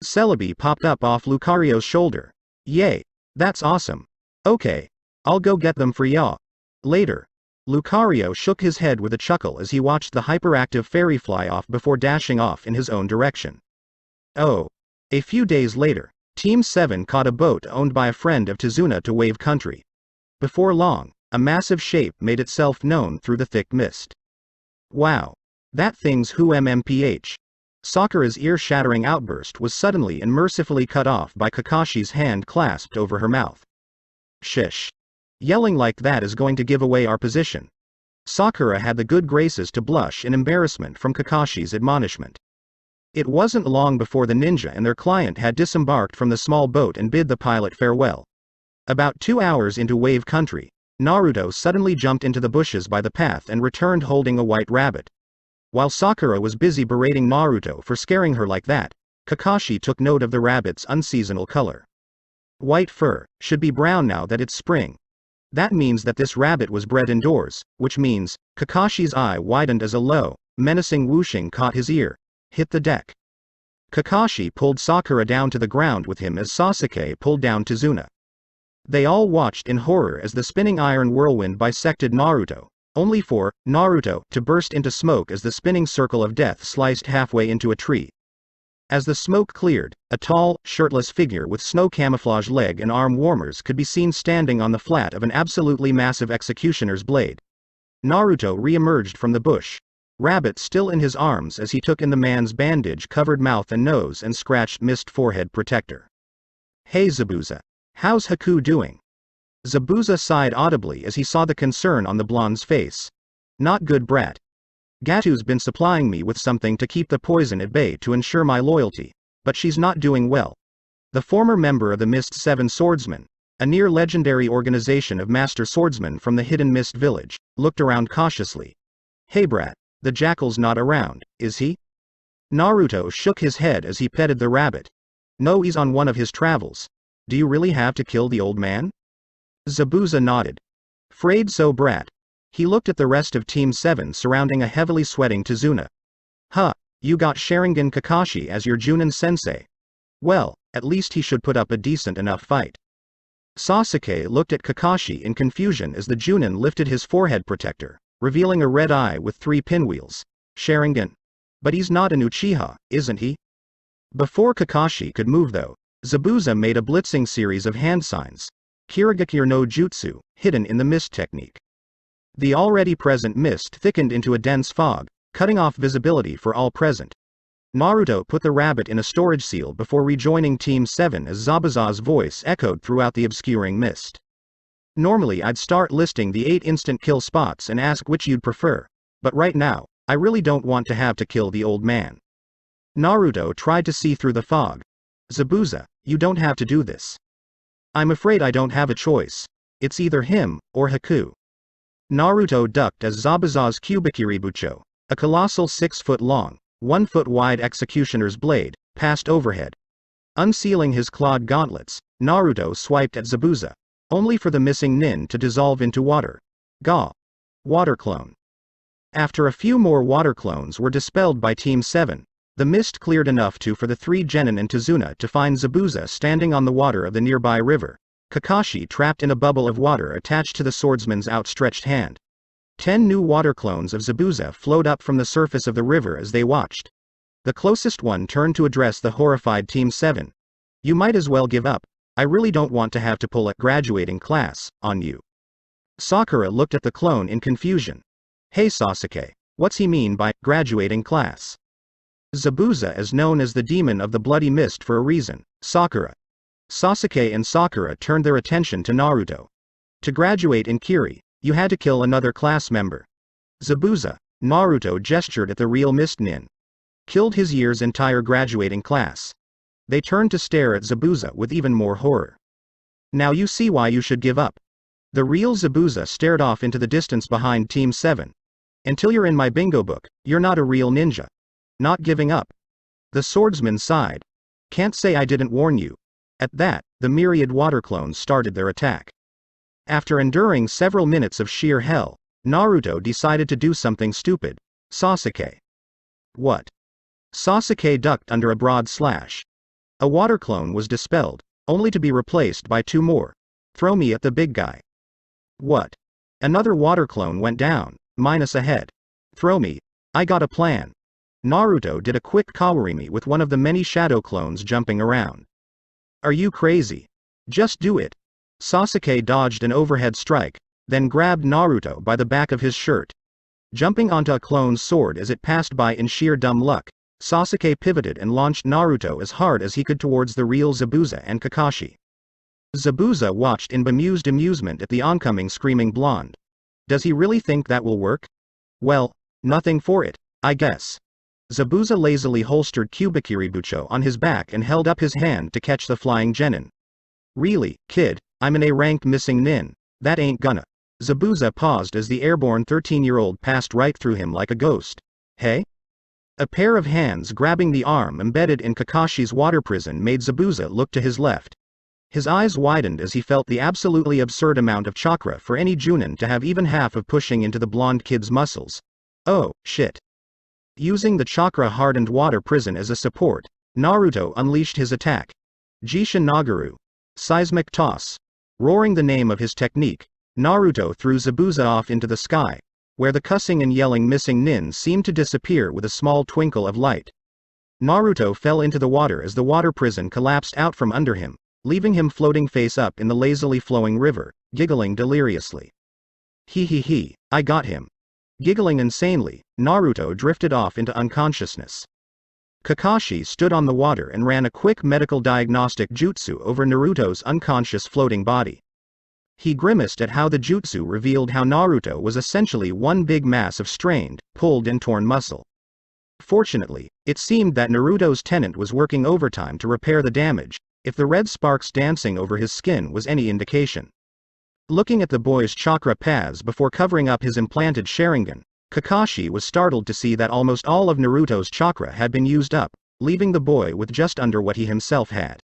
Celebi popped up off Lucario's shoulder. Yay, that's awesome. Okay, I'll go get them for ya. Later. Lucario shook his head with a chuckle as he watched the hyperactive fairy fly off before dashing off in his own direction. Oh. A few days later, Team 7 caught a boat owned by a friend of Tizuna to Wave Country. Before long, a massive shape made itself known through the thick mist. Wow. That thing's who MMPH. Sakura's ear-shattering outburst was suddenly and mercifully cut off by Kakashi's hand clasped over her mouth. Shish. Yelling like that is going to give away our position. Sakura had the good graces to blush in embarrassment from Kakashi's admonishment. It wasn't long before the ninja and their client had disembarked from the small boat and bid the pilot farewell. About 2 hours into Wave Country, Naruto suddenly jumped into the bushes by the path and returned holding a white rabbit. While Sakura was busy berating Naruto for scaring her like that, Kakashi took note of the rabbit's unseasonal color. White fur should be brown now that it's spring. That means that this rabbit was bred indoors, which means, Kakashi's eye widened as a low, menacing whooshing caught his ear. Hit the deck. Kakashi pulled Sakura down to the ground with him as Sasuke pulled down Tizuna. They all watched in horror as the spinning iron whirlwind bisected Naruto, only for Naruto to burst into smoke as the spinning circle of death sliced halfway into a tree. As the smoke cleared, a tall, shirtless figure with snow camouflage leg and arm warmers could be seen standing on the flat of an absolutely massive executioner's blade. Naruto re-emerged from the bush, rabbit still in his arms as he took in the man's bandage-covered mouth and nose and scratched mist forehead protector. Hey Zabuza. How's Haku doing? Zabuza sighed audibly as he saw the concern on the blonde's face. Not good, brat. Gato's been supplying me with something to keep the poison at bay to ensure my loyalty, but she's not doing well. The former member of the Mist 7 Swordsmen, a near-legendary organization of master swordsmen from the hidden Mist Village, looked around cautiously. Hey brat, the jackal's not around, is he? Naruto shook his head as he petted the rabbit. No, he's on one of his travels. Do you really have to kill the old man? Zabuza nodded. Fraid so, brat. He looked at the rest of Team 7 surrounding a heavily sweating Tizuna. Huh, you got Sharingan Kakashi as your Junin sensei. Well, at least he should put up a decent enough fight. Sasuke looked at Kakashi in confusion as the Junin lifted his forehead protector, revealing a red eye with 3 pinwheels. Sharingan. But he's not an Uchiha, isn't he? Before Kakashi could move though, Zabuza made a blitzing series of hand signs. Kirigakure no Jutsu, hidden in the mist technique. The already present mist thickened into a dense fog, cutting off visibility for all present. Naruto put the rabbit in a storage seal before rejoining Team 7 as Zabuza's voice echoed throughout the obscuring mist. Normally I'd start listing the 8 instant kill spots and ask which you'd prefer, but right now, I really don't want to have to kill the old man. Naruto tried to see through the fog. Zabuza, you don't have to do this. I'm afraid I don't have a choice. It's either him, or Haku. Naruto ducked as Zabuza's Kubikiribucho, a colossal 6-foot-long, 1-foot-wide executioner's blade, passed overhead. Unsealing his clawed gauntlets, Naruto swiped at Zabuza, only for the missing nin to dissolve into water. Gah! Water clone. After a few more water clones were dispelled by Team 7, the mist cleared enough for the 3 genin and Tizuna to find Zabuza standing on the water of the nearby river, Kakashi trapped in a bubble of water attached to the swordsman's outstretched hand. 10 new water clones of Zabuza flowed up from the surface of the river as they watched. The closest one turned to address the horrified Team 7. You might as well give up. I really don't want to have to pull a graduating class on you. Sakura looked at the clone in confusion. Hey Sasuke, What's he mean by graduating class? Zabuza is known as the demon of the bloody mist for a reason. Sakura. Sasuke and Sakura turned their attention to Naruto. To graduate in Kiri, you had to kill another class member. Zabuza, Naruto gestured at the real mist nin. Killed his year's entire graduating class. They turned to stare at Zabuza with even more horror. Now you see why you should give up. The real Zabuza stared off into the distance behind Team 7. Until you're in my bingo book, you're not a real ninja. Not giving up. The swordsman sighed. Can't say I didn't warn you. At that, the myriad water clones started their attack. After enduring several minutes of sheer hell, Naruto decided to do something stupid. Sasuke. What? Sasuke ducked under a broad slash. A water clone was dispelled, only to be replaced by 2 more. Throw me at the big guy. What? Another water clone went down, minus a head. Throw me. I got a plan. Naruto did a quick kawarimi with one of the many shadow clones jumping around. Are you crazy? Just do it. Sasuke dodged an overhead strike, then grabbed Naruto by the back of his shirt. Jumping onto a clone's sword as it passed by in sheer dumb luck, Sasuke pivoted and launched Naruto as hard as he could towards the real Zabuza and Kakashi. Zabuza watched in bemused amusement at the oncoming screaming blonde. Does he really think that will work? Well, nothing for it, I guess. Zabuza lazily holstered Kubikiribucho on his back and held up his hand to catch the flying genin. Really, kid, I'm an A-rank missing nin. That ain't gonna. Zabuza paused as the airborne 13-year-old passed right through him like a ghost. Hey? A pair of hands grabbing the arm embedded in Kakashi's water prison made Zabuza look to his left. His eyes widened as he felt the absolutely absurd amount of chakra for any Junin to have even half of pushing into the blonde kid's muscles. Oh, shit. Using the chakra-hardened water prison as a support, Naruto unleashed his attack. Jishin Nagaru. Seismic toss. Roaring the name of his technique, Naruto threw Zabuza off into the sky, where the cussing and yelling missing nin seemed to disappear with a small twinkle of light. Naruto fell into the water as the water prison collapsed out from under him, leaving him floating face up in the lazily flowing river, giggling deliriously. He, I got him. Giggling insanely, Naruto drifted off into unconsciousness. Kakashi stood on the water and ran a quick medical diagnostic jutsu over Naruto's unconscious floating body. He grimaced at how the jutsu revealed how Naruto was essentially one big mass of strained, pulled and torn muscle. Fortunately, it seemed that Naruto's tenant was working overtime to repair the damage, if the red sparks dancing over his skin was any indication. Looking at the boy's chakra paths before covering up his implanted Sharingan, Kakashi was startled to see that almost all of Naruto's chakra had been used up, leaving the boy with just under what he himself had.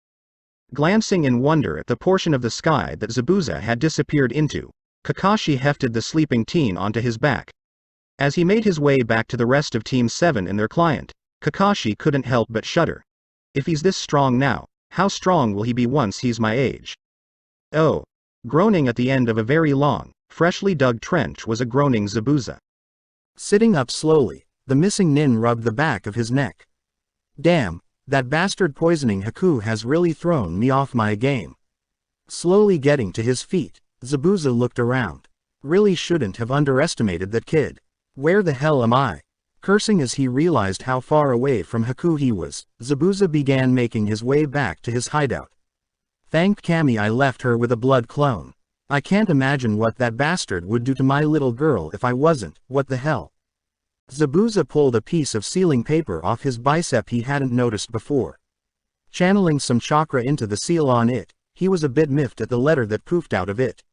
Glancing in wonder at the portion of the sky that Zabuza had disappeared into, Kakashi hefted the sleeping teen onto his back. As he made his way back to the rest of Team 7 and their client, Kakashi couldn't help but shudder. If he's this strong now, how strong will he be once he's my age? Oh. Groaning at the end of a very long, freshly dug trench was a groaning Zabuza. Sitting up slowly, the missing nin rubbed the back of his neck. Damn, that bastard poisoning Haku has really thrown me off my game. Slowly getting to his feet, Zabuza looked around. Really shouldn't have underestimated that kid. Where the hell am I? Cursing as he realized how far away from Haku he was, Zabuza began making his way back to his hideout. Thank Kami I left her with a blood clone. I can't imagine what that bastard would do to my little girl if I wasn't. What the hell? Zabuza pulled a piece of sealing paper off his bicep he hadn't noticed before. Channeling some chakra into the seal on it, he was a bit miffed at the letter that poofed out of it.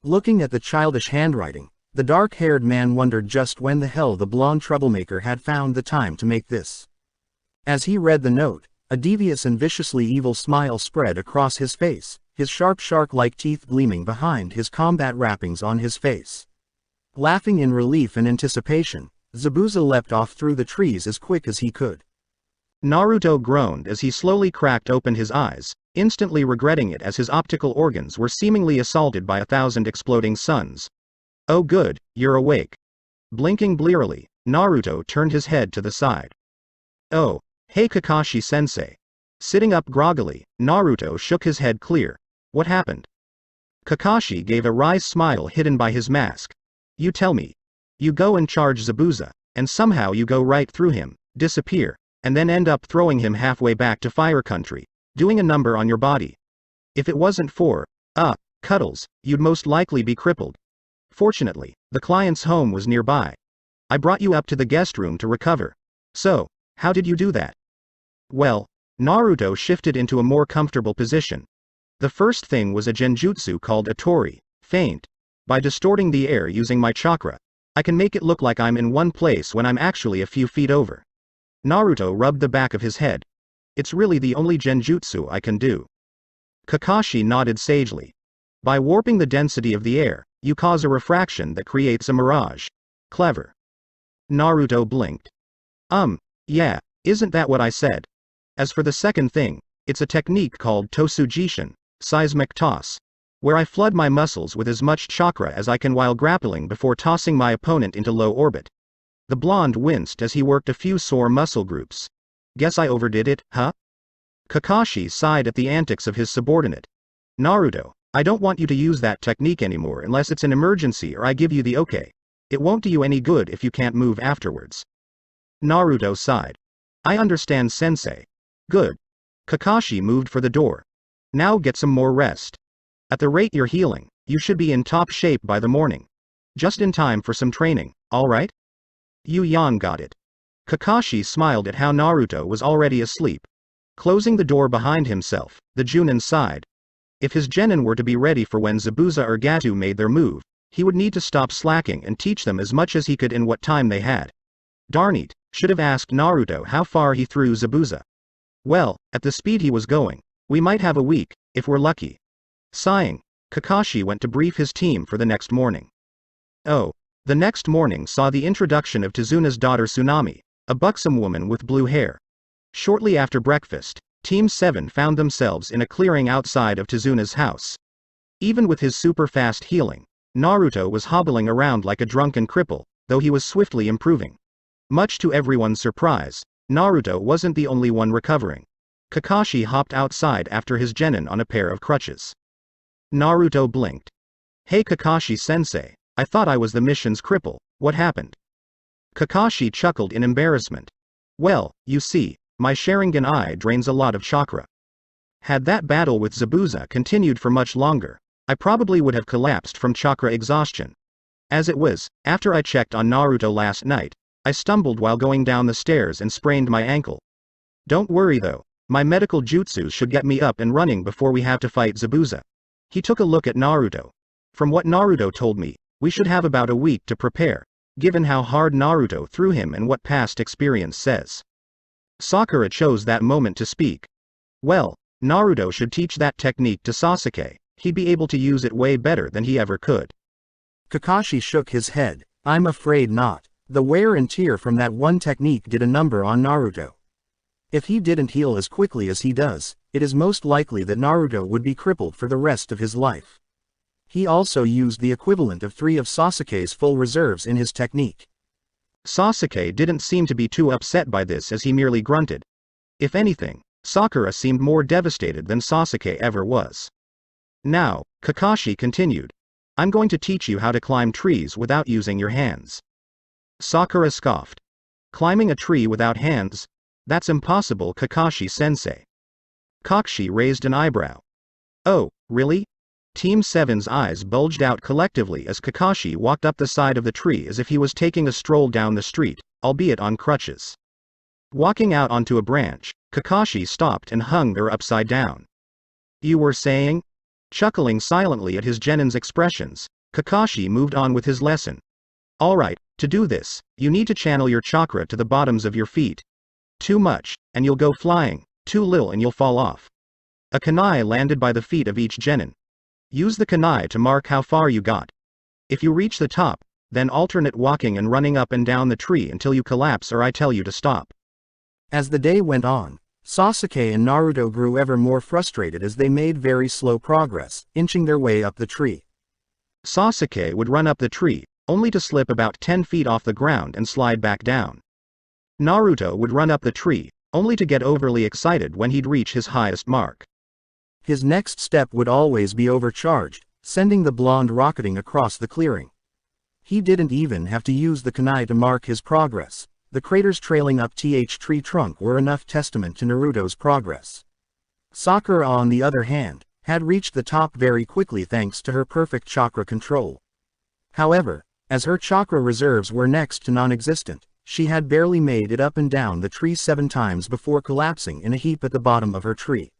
Looking at the childish handwriting, the dark-haired man wondered just when the hell the blonde troublemaker had found the time to make this. As he read the note, a devious and viciously evil smile spread across his face, his sharp shark-like teeth gleaming behind his combat wrappings on his face. Laughing in relief and anticipation, Zabuza leapt off through the trees as quick as he could. Naruto groaned as he slowly cracked open his eyes, instantly regretting it as his optical organs were seemingly assaulted by 1,000 exploding suns. Oh good, you're awake. Blinking blearily, Naruto turned his head to the side. Oh. Hey Kakashi-sensei. Sitting up groggily, Naruto shook his head clear. What happened? Kakashi gave a wry smile hidden by his mask. You tell me. You go and charge Zabuza. and somehow you go right through him, disappear, and then end up throwing him halfway back to Fire Country, doing a number on your body. If it wasn't for, cuddles, you'd most likely be crippled. Fortunately, the client's home was nearby. I brought you up to the guest room to recover. So, how did you do that? Well, Naruto shifted into a more comfortable position. The first thing was a genjutsu called Atori, feint. By distorting the air using my chakra, I can make it look like I'm in one place when I'm actually a few feet over. Naruto rubbed the back of his head. It's really the only genjutsu I can do. Kakashi nodded sagely. By warping the density of the air, you cause a refraction that creates a mirage. Clever. Naruto blinked. Yeah, isn't that what I said? As for the second thing, it's a technique called Tosujishin, seismic toss, where I flood my muscles with as much chakra as I can while grappling before tossing my opponent into low orbit. The blonde winced as he worked a few sore muscle groups. Guess I overdid it, huh? Kakashi sighed at the antics of his subordinate. Naruto, I don't want you to use that technique anymore unless it's an emergency or I give you the okay. It won't do you any good if you can't move afterwards. Naruto sighed. I understand, sensei. Good. Kakashi moved for the door. Now get some more rest. At the rate you're healing, you should be in top shape by the morning. Just in time for some training, alright? Yan got it. Kakashi smiled at how Naruto was already asleep. Closing the door behind himself, the Junin sighed. If his genin were to be ready for when Zabuza or Gato made their move, he would need to stop slacking and teach them as much as he could in what time they had. Darn it, should have asked Naruto how far he threw Zabuza. Well, at the speed he was going, we might have a week, if we're lucky. Sighing, Kakashi went to brief his team for the next morning. The next morning saw the introduction of Tezuna's daughter Tsunami, a buxom woman with blue hair. Shortly after breakfast, Team 7 found themselves in a clearing outside of Tezuna's house. Even with his super-fast healing, Naruto was hobbling around like a drunken cripple, though he was swiftly improving. Much to everyone's surprise, Naruto wasn't the only one recovering. Kakashi hopped outside after his genin on a pair of crutches. Naruto blinked. Hey Kakashi-sensei, I thought I was the mission's cripple, what happened? Kakashi chuckled in embarrassment. Well, you see, my Sharingan eye drains a lot of chakra. Had that battle with Zabuza continued for much longer, I probably would have collapsed from chakra exhaustion. As it was, after I checked on Naruto last night, I stumbled while going down the stairs and sprained my ankle. Don't worry though, my medical jutsus should get me up and running before we have to fight Zabuza. He took a look at Naruto. From what Naruto told me, we should have about a week to prepare, given how hard Naruto threw him and what past experience says. Sakura chose that moment to speak. Well, Naruto should teach that technique to Sasuke, he'd be able to use it way better than he ever could. Kakashi shook his head. I'm afraid not. The wear and tear from that one technique did a number on Naruto. If he didn't heal as quickly as he does, it is most likely that Naruto would be crippled for the rest of his life. He also used the equivalent of 3 of Sasuke's full reserves in his technique. Sasuke didn't seem to be too upset by this as he merely grunted. If anything, Sakura seemed more devastated than Sasuke ever was. Now, Kakashi continued. I'm going to teach you how to climb trees without using your hands. Sakura scoffed. Climbing a tree without hands? That's impossible, Kakashi-sensei. Kakashi raised an eyebrow. Oh, really? Team 7's eyes bulged out collectively as Kakashi walked up the side of the tree as if he was taking a stroll down the street, albeit on crutches. Walking out onto a branch, Kakashi stopped and hung there upside down. You were saying? Chuckling silently at his genin's expressions, Kakashi moved on with his lesson. Alright, to do this, you need to channel your chakra to the bottoms of your feet. Too much, and you'll go flying, too little and you'll fall off. A kunai landed by the feet of each genin. Use the kunai to mark how far you got. If you reach the top, then alternate walking and running up and down the tree until you collapse or I tell you to stop. As the day went on, Sasuke and Naruto grew ever more frustrated as they made very slow progress, inching their way up the tree. Sasuke would run up the tree, only to slip about 10 feet off the ground and slide back down. Naruto would run up the tree, only to get overly excited when he'd reach his highest mark. His next step would always be overcharged, sending the blonde rocketing across the clearing. He didn't even have to use the kunai to mark his progress. The craters trailing up th tree trunk were enough testament to Naruto's progress. Sakura, on the other hand, had reached the top very quickly thanks to her perfect chakra control. However, as her chakra reserves were next to non-existent, she had barely made it up and down the tree 7 times before collapsing in a heap at the bottom of her tree.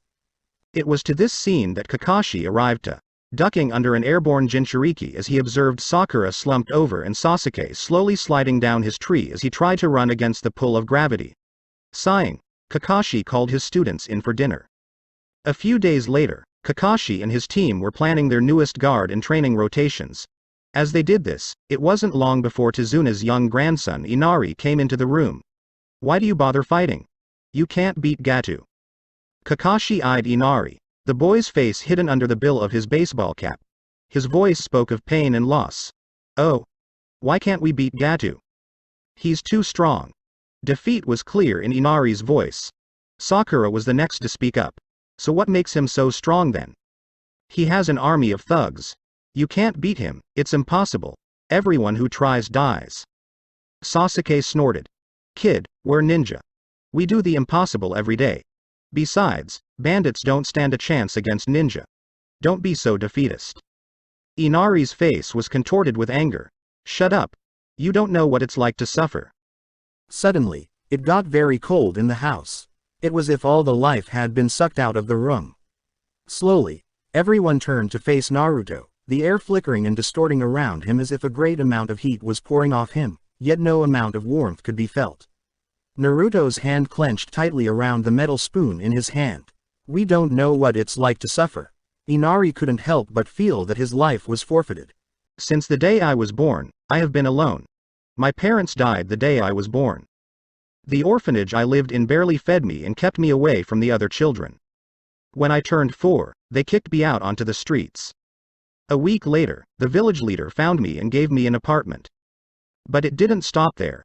It was to this scene that Kakashi arrived to, ducking under an airborne Jinchuriki as he observed Sakura slumped over and Sasuke slowly sliding down his tree as he tried to run against the pull of gravity. Sighing, Kakashi called his students in for dinner. A few days later, Kakashi and his team were planning their newest guard and training rotations. As they did this, it wasn't long before Tezuna's young grandson Inari came into the room. "Why do you bother fighting? You can't beat Gato." Kakashi eyed Inari, the boy's face hidden under the bill of his baseball cap. His voice spoke of pain and loss. "Oh. Why can't we beat Gato? He's too strong." Defeat was clear in Inari's voice. Sakura was the next to speak up. "So what makes him so strong then? He has an army of thugs. You can't beat him, it's impossible. Everyone who tries dies." Sasuke snorted. "Kid, we're ninja. We do the impossible every day. Besides, bandits don't stand a chance against ninja. Don't be so defeatist." Inari's face was contorted with anger. "Shut up. You don't know what it's like to suffer." Suddenly, it got very cold in the house. It was as if all the life had been sucked out of the room. Slowly, everyone turned to face Naruto, the air flickering and distorting around him as if a great amount of heat was pouring off him, yet no amount of warmth could be felt. Naruto's hand clenched tightly around the metal spoon in his hand. "We don't know what it's like to suffer." Inari couldn't help but feel that his life was forfeited. "Since the day I was born, I have been alone. My parents died the day I was born. The orphanage I lived in barely fed me and kept me away from the other children. When I turned 4, they kicked me out onto the streets. A week later, the village leader found me and gave me an apartment. But it didn't stop there.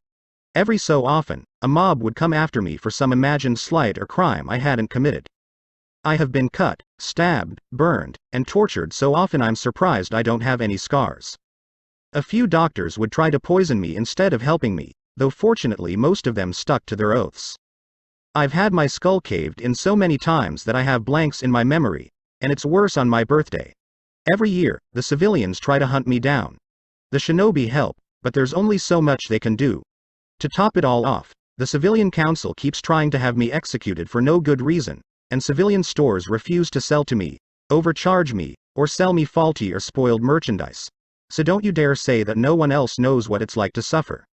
Every so often, a mob would come after me for some imagined slight or crime I hadn't committed. I have been cut, stabbed, burned, and tortured so often I'm surprised I don't have any scars. A few doctors would try to poison me instead of helping me, though fortunately most of them stuck to their oaths. I've had my skull caved in so many times that I have blanks in my memory, and it's worse on my birthday. Every year, the civilians try to hunt me down. The shinobi help, but there's only so much they can do. To top it all off, the civilian council keeps trying to have me executed for no good reason, and civilian stores refuse to sell to me, overcharge me, or sell me faulty or spoiled merchandise. So don't you dare say that no one else knows what it's like to suffer."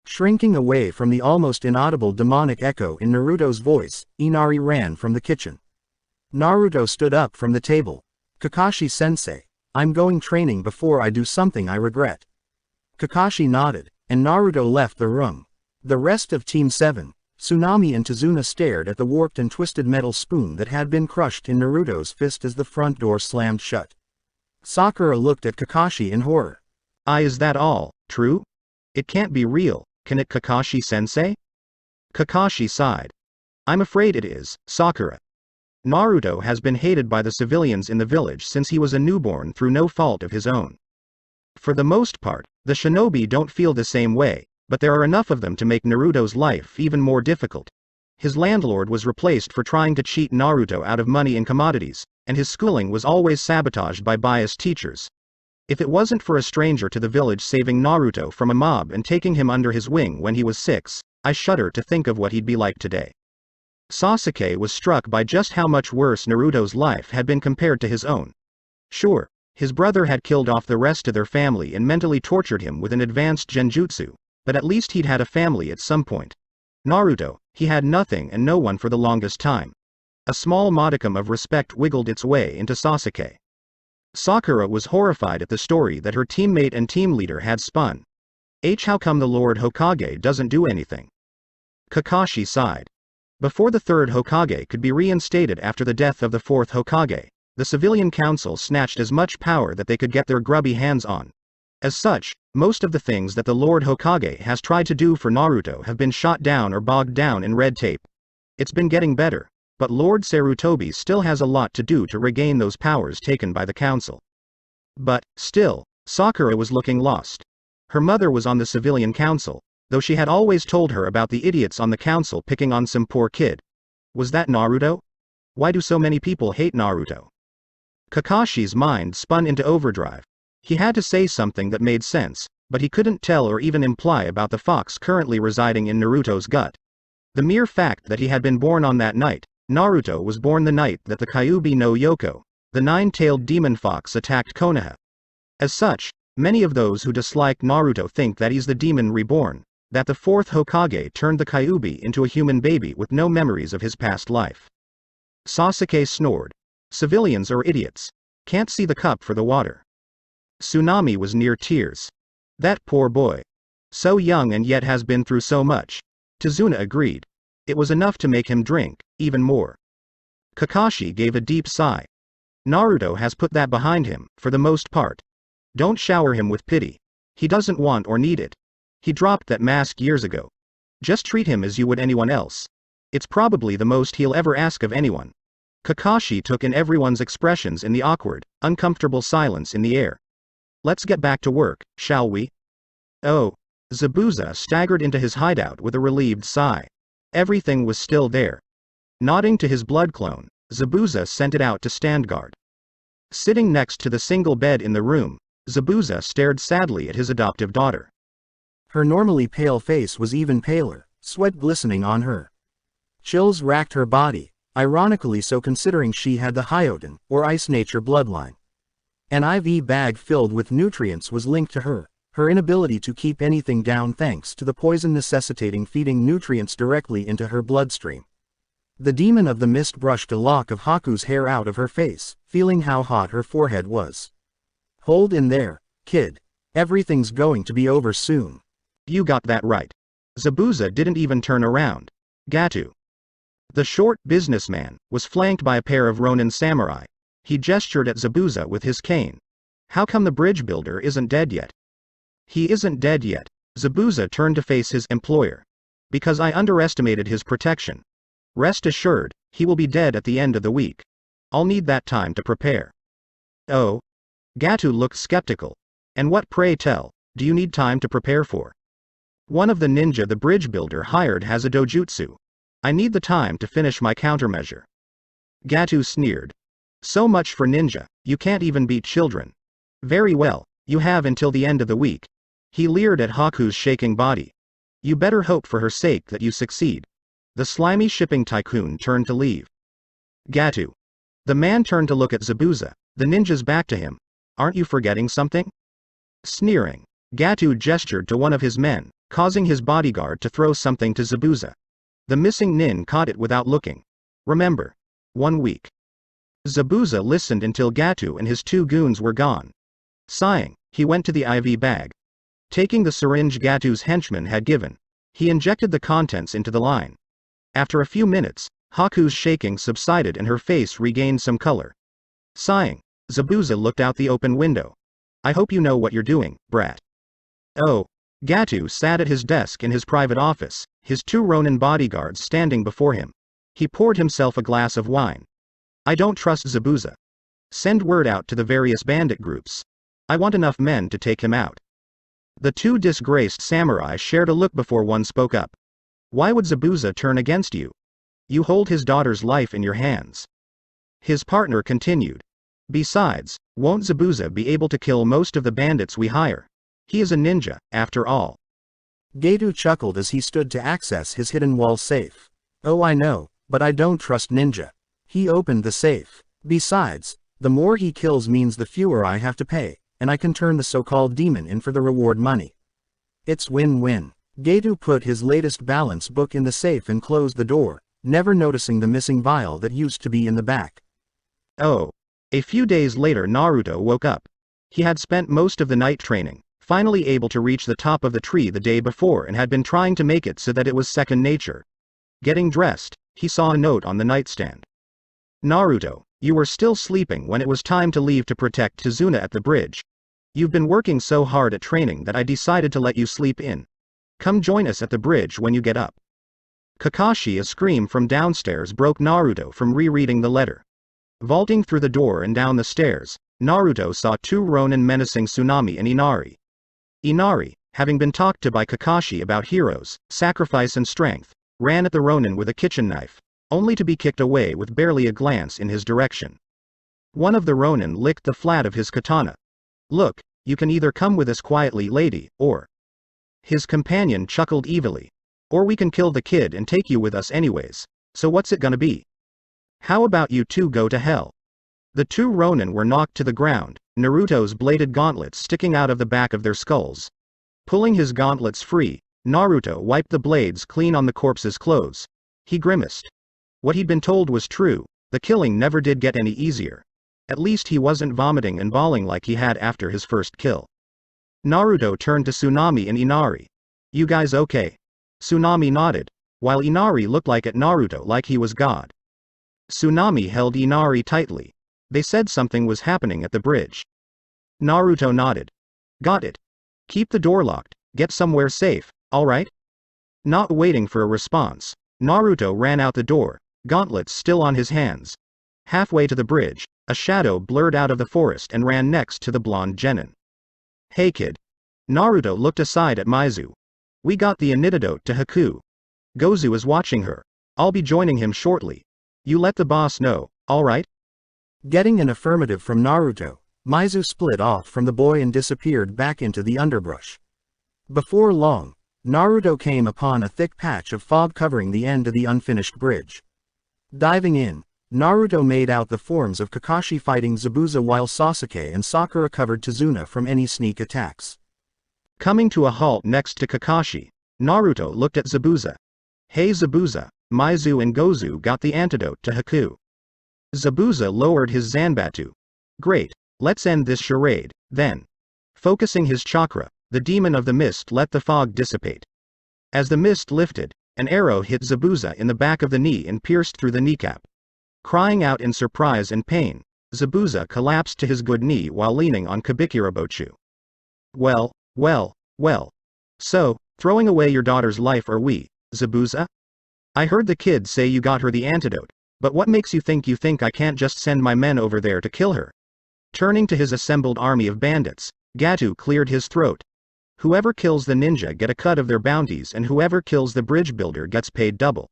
Shrinking away from the almost inaudible demonic echo in Naruto's voice, Inari ran from the kitchen. Naruto stood up from the table. "Kakashi-sensei, I'm going training before I do something I regret." Kakashi nodded, and Naruto left the room. The rest of Team 7, Tsunami and Tezuna, stared at the warped and twisted metal spoon that had been crushed in Naruto's fist as the front door slammed shut. Sakura looked at Kakashi in horror. Is that all, true? It can't be real, can it, Kakashi-sensei?" Kakashi sighed. "I'm afraid it is, Sakura. Naruto has been hated by the civilians in the village since he was a newborn through no fault of his own. For the most part, the shinobi don't feel the same way, but there are enough of them to make Naruto's life even more difficult. His landlord was replaced for trying to cheat Naruto out of money and commodities, and his schooling was always sabotaged by biased teachers. If it wasn't for a stranger to the village saving Naruto from a mob and taking him under his wing when he was 6, I shudder to think of what he'd be like today." Sasuke was struck by just how much worse Naruto's life had been compared to his own. Sure, his brother had killed off the rest of their family and mentally tortured him with an advanced genjutsu, but at least he'd had a family at some point. Naruto, he had nothing and no one for the longest time. A small modicum of respect wiggled its way into Sasuke. Sakura was horrified at the story that her teammate and team leader had spun. How come the Lord Hokage doesn't do anything?" Kakashi sighed. Before the third Hokage could be reinstated after the death of the fourth Hokage, the civilian council snatched as much power that they could get their grubby hands on. As such, most of the things that the Lord Hokage has tried to do for Naruto have been shot down or bogged down in red tape. It's been getting better, but Lord Sarutobi still has a lot to do to regain those powers taken by the council. But, still, Sakura was looking lost. Her mother was on the civilian council, though she had always told her about the idiots on the council picking on some poor kid. Was that Naruto? Why do so many people hate Naruto? Kakashi's mind spun into overdrive. He had to say something that made sense, but he couldn't tell or even imply about the fox currently residing in Naruto's gut. The mere fact that he had been born on that night, Naruto was born the night that the Kyuubi no Yoko, the nine-tailed demon fox, attacked Konoha. As such, many of those who dislike Naruto think that he's the demon reborn, that the fourth Hokage turned the Kyuubi into a human baby with no memories of his past life. Sasuke snored. Civilians are idiots. Can't see the cup for the water. Tsunami was near tears. That poor boy. So young and yet has been through so much. Tazuna agreed. It was enough to make him drink, even more. Kakashi gave a deep sigh. Naruto has put that behind him, for the most part. Don't shower him with pity. He doesn't want or need it. He dropped that mask years ago. Just treat him as you would anyone else. It's probably the most he'll ever ask of anyone. Kakashi took in everyone's expressions in the awkward, uncomfortable silence in the air. Let's get back to work, shall we? Oh. Zabuza staggered into his hideout with a relieved sigh. Everything was still there. Nodding to his blood clone, Zabuza sent it out to stand guard. Sitting next to the single bed in the room, Zabuza stared sadly at his adoptive daughter. Her normally pale face was even paler, sweat glistening on her. Chills racked her body, ironically so considering she had the Hyoden, or Ice Nature bloodline. An IV bag filled with nutrients was linked to her inability to keep anything down thanks to the poison necessitating feeding nutrients directly into her bloodstream. The demon of the mist brushed a lock of Haku's hair out of her face, feeling how hot her forehead was. Hold in there, kid. Everything's going to be over soon. You got that right. Zabuza didn't even turn around. Gato. The short businessman was flanked by a pair of Ronin samurai. He gestured at Zabuza with his cane. How come the bridge builder isn't dead yet? He isn't dead yet. Zabuza turned to face his employer. Because I underestimated his protection. Rest assured, he will be dead at the end of the week. I'll need that time to prepare. Oh? Gato looked skeptical. And what, pray tell, do you need time to prepare for? One of the ninja the bridge builder hired has a dojutsu. I need the time to finish my countermeasure. Gato sneered. So much for ninja, you can't even beat children. Very well, you have until the end of the week. He leered at Haku's shaking body. You better hope for her sake that you succeed. The slimy shipping tycoon turned to leave. Gato. The man turned to look at Zabuza, the ninja's back to him. Aren't you forgetting something? Sneering, Gato gestured to one of his men, causing his bodyguard to throw something to Zabuza. The missing nin caught it without looking. Remember. 1 week. Zabuza listened until Gato and his 2 goons were gone. Sighing, he went to the IV bag. Taking the syringe Gato's henchman had given, he injected the contents into the line. After a few minutes, Haku's shaking subsided and her face regained some color. Sighing, Zabuza looked out the open window. I hope you know what you're doing, brat. Oh. Gato sat at his desk in his private office, his 2 Ronin bodyguards standing before him. He poured himself a glass of wine. I don't trust Zabuza. Send word out to the various bandit groups. I want enough men to take him out. The 2 disgraced samurai shared a look before one spoke up. Why would Zabuza turn against you? You hold his daughter's life in your hands. His partner continued. Besides, won't Zabuza be able to kill most of the bandits we hire? He is a ninja, after all. Gato chuckled as he stood to access his hidden wall safe. Oh, I know, but I don't trust Ninja. He opened the safe. Besides, the more he kills means the fewer I have to pay, and I can turn the so-called demon in for the reward money. It's win-win. Gato put his latest balance book in the safe and closed the door, never noticing the missing vial that used to be in the back. Oh. A few days later Naruto woke up. He had spent most of the night training, finally able to reach the top of the tree the day before and had been trying to make it so that it was second nature. Getting dressed, he saw a note on the nightstand. Naruto, you were still sleeping when it was time to leave to protect Tazuna at the bridge. You've been working so hard at training that I decided to let you sleep in. Come join us at the bridge when you get up. Kakashi, a scream from downstairs broke Naruto from rereading the letter. Vaulting through the door and down the stairs, Naruto saw 2 Ronin menacing Tsunami and Inari. Inari, having been talked to by Kakashi about heroes, sacrifice and strength, ran at the Ronin with a kitchen knife, only to be kicked away with barely a glance in his direction. One of the Ronin licked the flat of his katana. "Look, you can either come with us quietly, lady, or..." His companion chuckled evilly. "Or we can kill the kid and take you with us anyways, so what's it gonna be? How about you two go to hell?" The two Ronin were knocked to the ground, Naruto's bladed gauntlets sticking out of the back of their skulls. Pulling his gauntlets free, Naruto wiped the blades clean on the corpse's clothes. He grimaced. What he'd been told was true, the killing never did get any easier. At least he wasn't vomiting and bawling like he had after his first kill. Naruto turned to Tsunami and Inari. "You guys okay?" Tsunami nodded, while Inari looked at Naruto like he was God. Tsunami held Inari tightly. They said something was happening at the bridge. Naruto nodded. "Got it. Keep the door locked, get somewhere safe, alright?" Not waiting for a response, Naruto ran out the door, gauntlets still on his hands. Halfway to the bridge, a shadow blurred out of the forest and ran next to the blonde genin. "Hey kid." Naruto looked aside at Mizu. "We got the antidote to Haku. Gozu is watching her. I'll be joining him shortly. You let the boss know, alright?" Getting an affirmative from Naruto, Mizu split off from the boy and disappeared back into the underbrush. Before long, Naruto came upon a thick patch of fog covering the end of the unfinished bridge. Diving in, Naruto made out the forms of Kakashi fighting Zabuza while Sasuke and Sakura covered Tazuna from any sneak attacks. Coming to a halt next to Kakashi, Naruto looked at Zabuza. "Hey Zabuza, Mizu and Gozu got the antidote to Haku." Zabuza lowered his Zanbatsu. "Great, let's end this charade, then." Focusing his chakra, the demon of the mist let the fog dissipate. As the mist lifted, an arrow hit Zabuza in the back of the knee and pierced through the kneecap. Crying out in surprise and pain, Zabuza collapsed to his good knee while leaning on Kabikirabochu. Well. So, throwing away your daughter's life are we, Zabuza? I heard the kid say you got her the antidote, but what makes you think I can't just send my men over there to kill her?" Turning to his assembled army of bandits, Gato cleared his throat. "Whoever kills the ninja get a cut of their bounties and whoever kills the bridge builder gets paid double."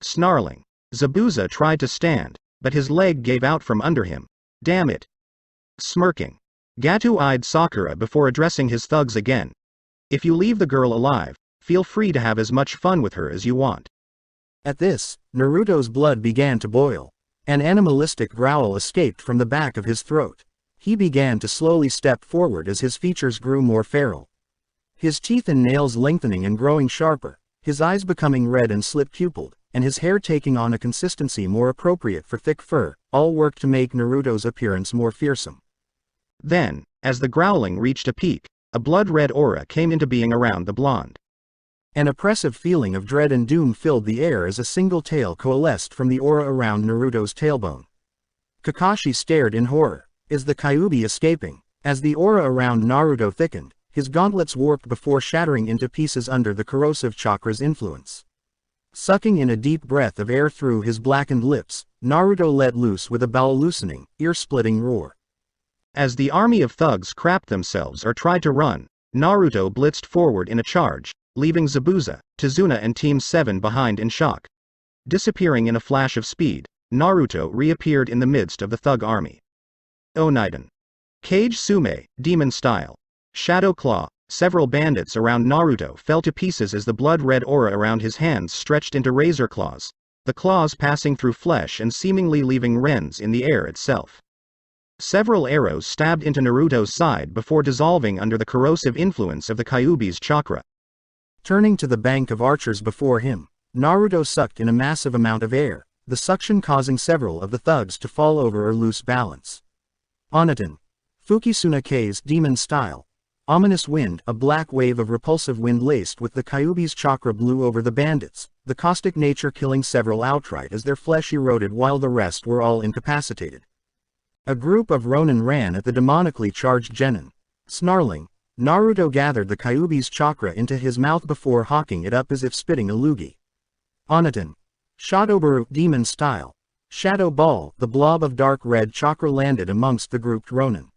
Snarling, Zabuza tried to stand, but his leg gave out from under him. "Damn it." Smirking, Gato eyed Sakura before addressing his thugs again. "If you leave the girl alive, feel free to have as much fun with her as you want." At this, Naruto's blood began to boil. An animalistic growl escaped from the back of his throat. He began to slowly step forward as his features grew more feral. His teeth and nails lengthening and growing sharper, his eyes becoming red and slit-pupiled, and his hair taking on a consistency more appropriate for thick fur, all worked to make Naruto's appearance more fearsome. Then, as the growling reached a peak, a blood-red aura came into being around the blonde. An oppressive feeling of dread and doom filled the air as a single tail coalesced from the aura around Naruto's tailbone. Kakashi stared in horror. Is the Kyuubi escaping? As the aura around Naruto thickened, his gauntlets warped before shattering into pieces under the corrosive chakra's influence. Sucking in a deep breath of air through his blackened lips, Naruto let loose with a bowel-loosening, ear-splitting roar. As the army of thugs crapped themselves or tried to run, Naruto blitzed forward in a charge, leaving Zabuza, Tazuna and Team 7 behind in shock. Disappearing in a flash of speed, Naruto reappeared in the midst of the thug army. Onaiden. Cage Sume, demon style. Shadow Claw. Several bandits around Naruto fell to pieces as the blood-red aura around his hands stretched into razor claws, the claws passing through flesh and seemingly leaving rends in the air itself. Several arrows stabbed into Naruto's side before dissolving under the corrosive influence of the Kyuubi's chakra. Turning to the bank of archers before him, Naruto sucked in a massive amount of air, the suction causing several of the thugs to fall over or lose balance. Onaten. Fukisunake's demon style. Ominous wind, a black wave of repulsive wind laced with the Kyuubi's chakra blew over the bandits, the caustic nature killing several outright as their flesh eroded while the rest were all incapacitated. A group of Ronin ran at the demonically charged genin. Snarling, Naruto gathered the Kyuubi's chakra into his mouth before hawking it up as if spitting a loogie. Onaten. Shadobaru, demon style. Shadow Ball, the blob of dark red chakra landed amongst the grouped Ronin.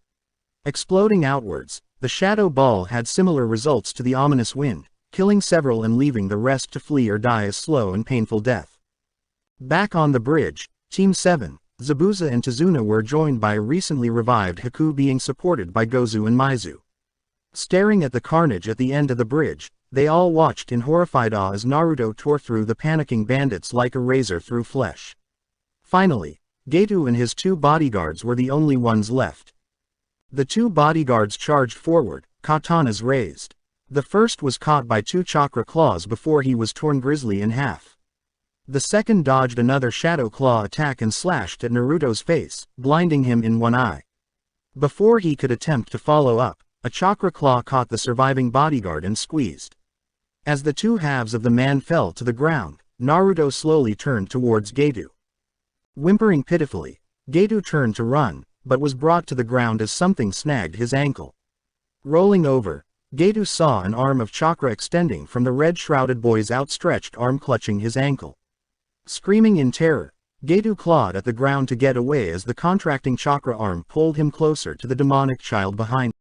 Exploding outwards, The shadow ball had similar results to the ominous wind, killing several and leaving the rest to flee or die a slow and painful death. Back on the bridge, Team 7, Zabuza and Tazuna were joined by a recently revived Haku being supported by Gozu and Maizu. Staring at the carnage at the end of the bridge, they all watched in horrified awe as Naruto tore through the panicking bandits like a razor through flesh. Finally, Gato and his 2 bodyguards were the only ones left. The 2 bodyguards charged forward, katanas raised. The first was caught by 2 chakra claws before he was torn grisly in half. The second dodged another shadow claw attack and slashed at Naruto's face, blinding him in one eye. Before he could attempt to follow up, a chakra claw caught the surviving bodyguard and squeezed. As the 2 halves of the man fell to the ground, Naruto slowly turned towards Gato. Whimpering pitifully, Gato turned to run, but was brought to the ground as something snagged his ankle. Rolling over, Gato saw an arm of chakra extending from the red-shrouded boy's outstretched arm clutching his ankle. Screaming in terror, Gato clawed at the ground to get away as the contracting chakra arm pulled him closer to the demonic child behind.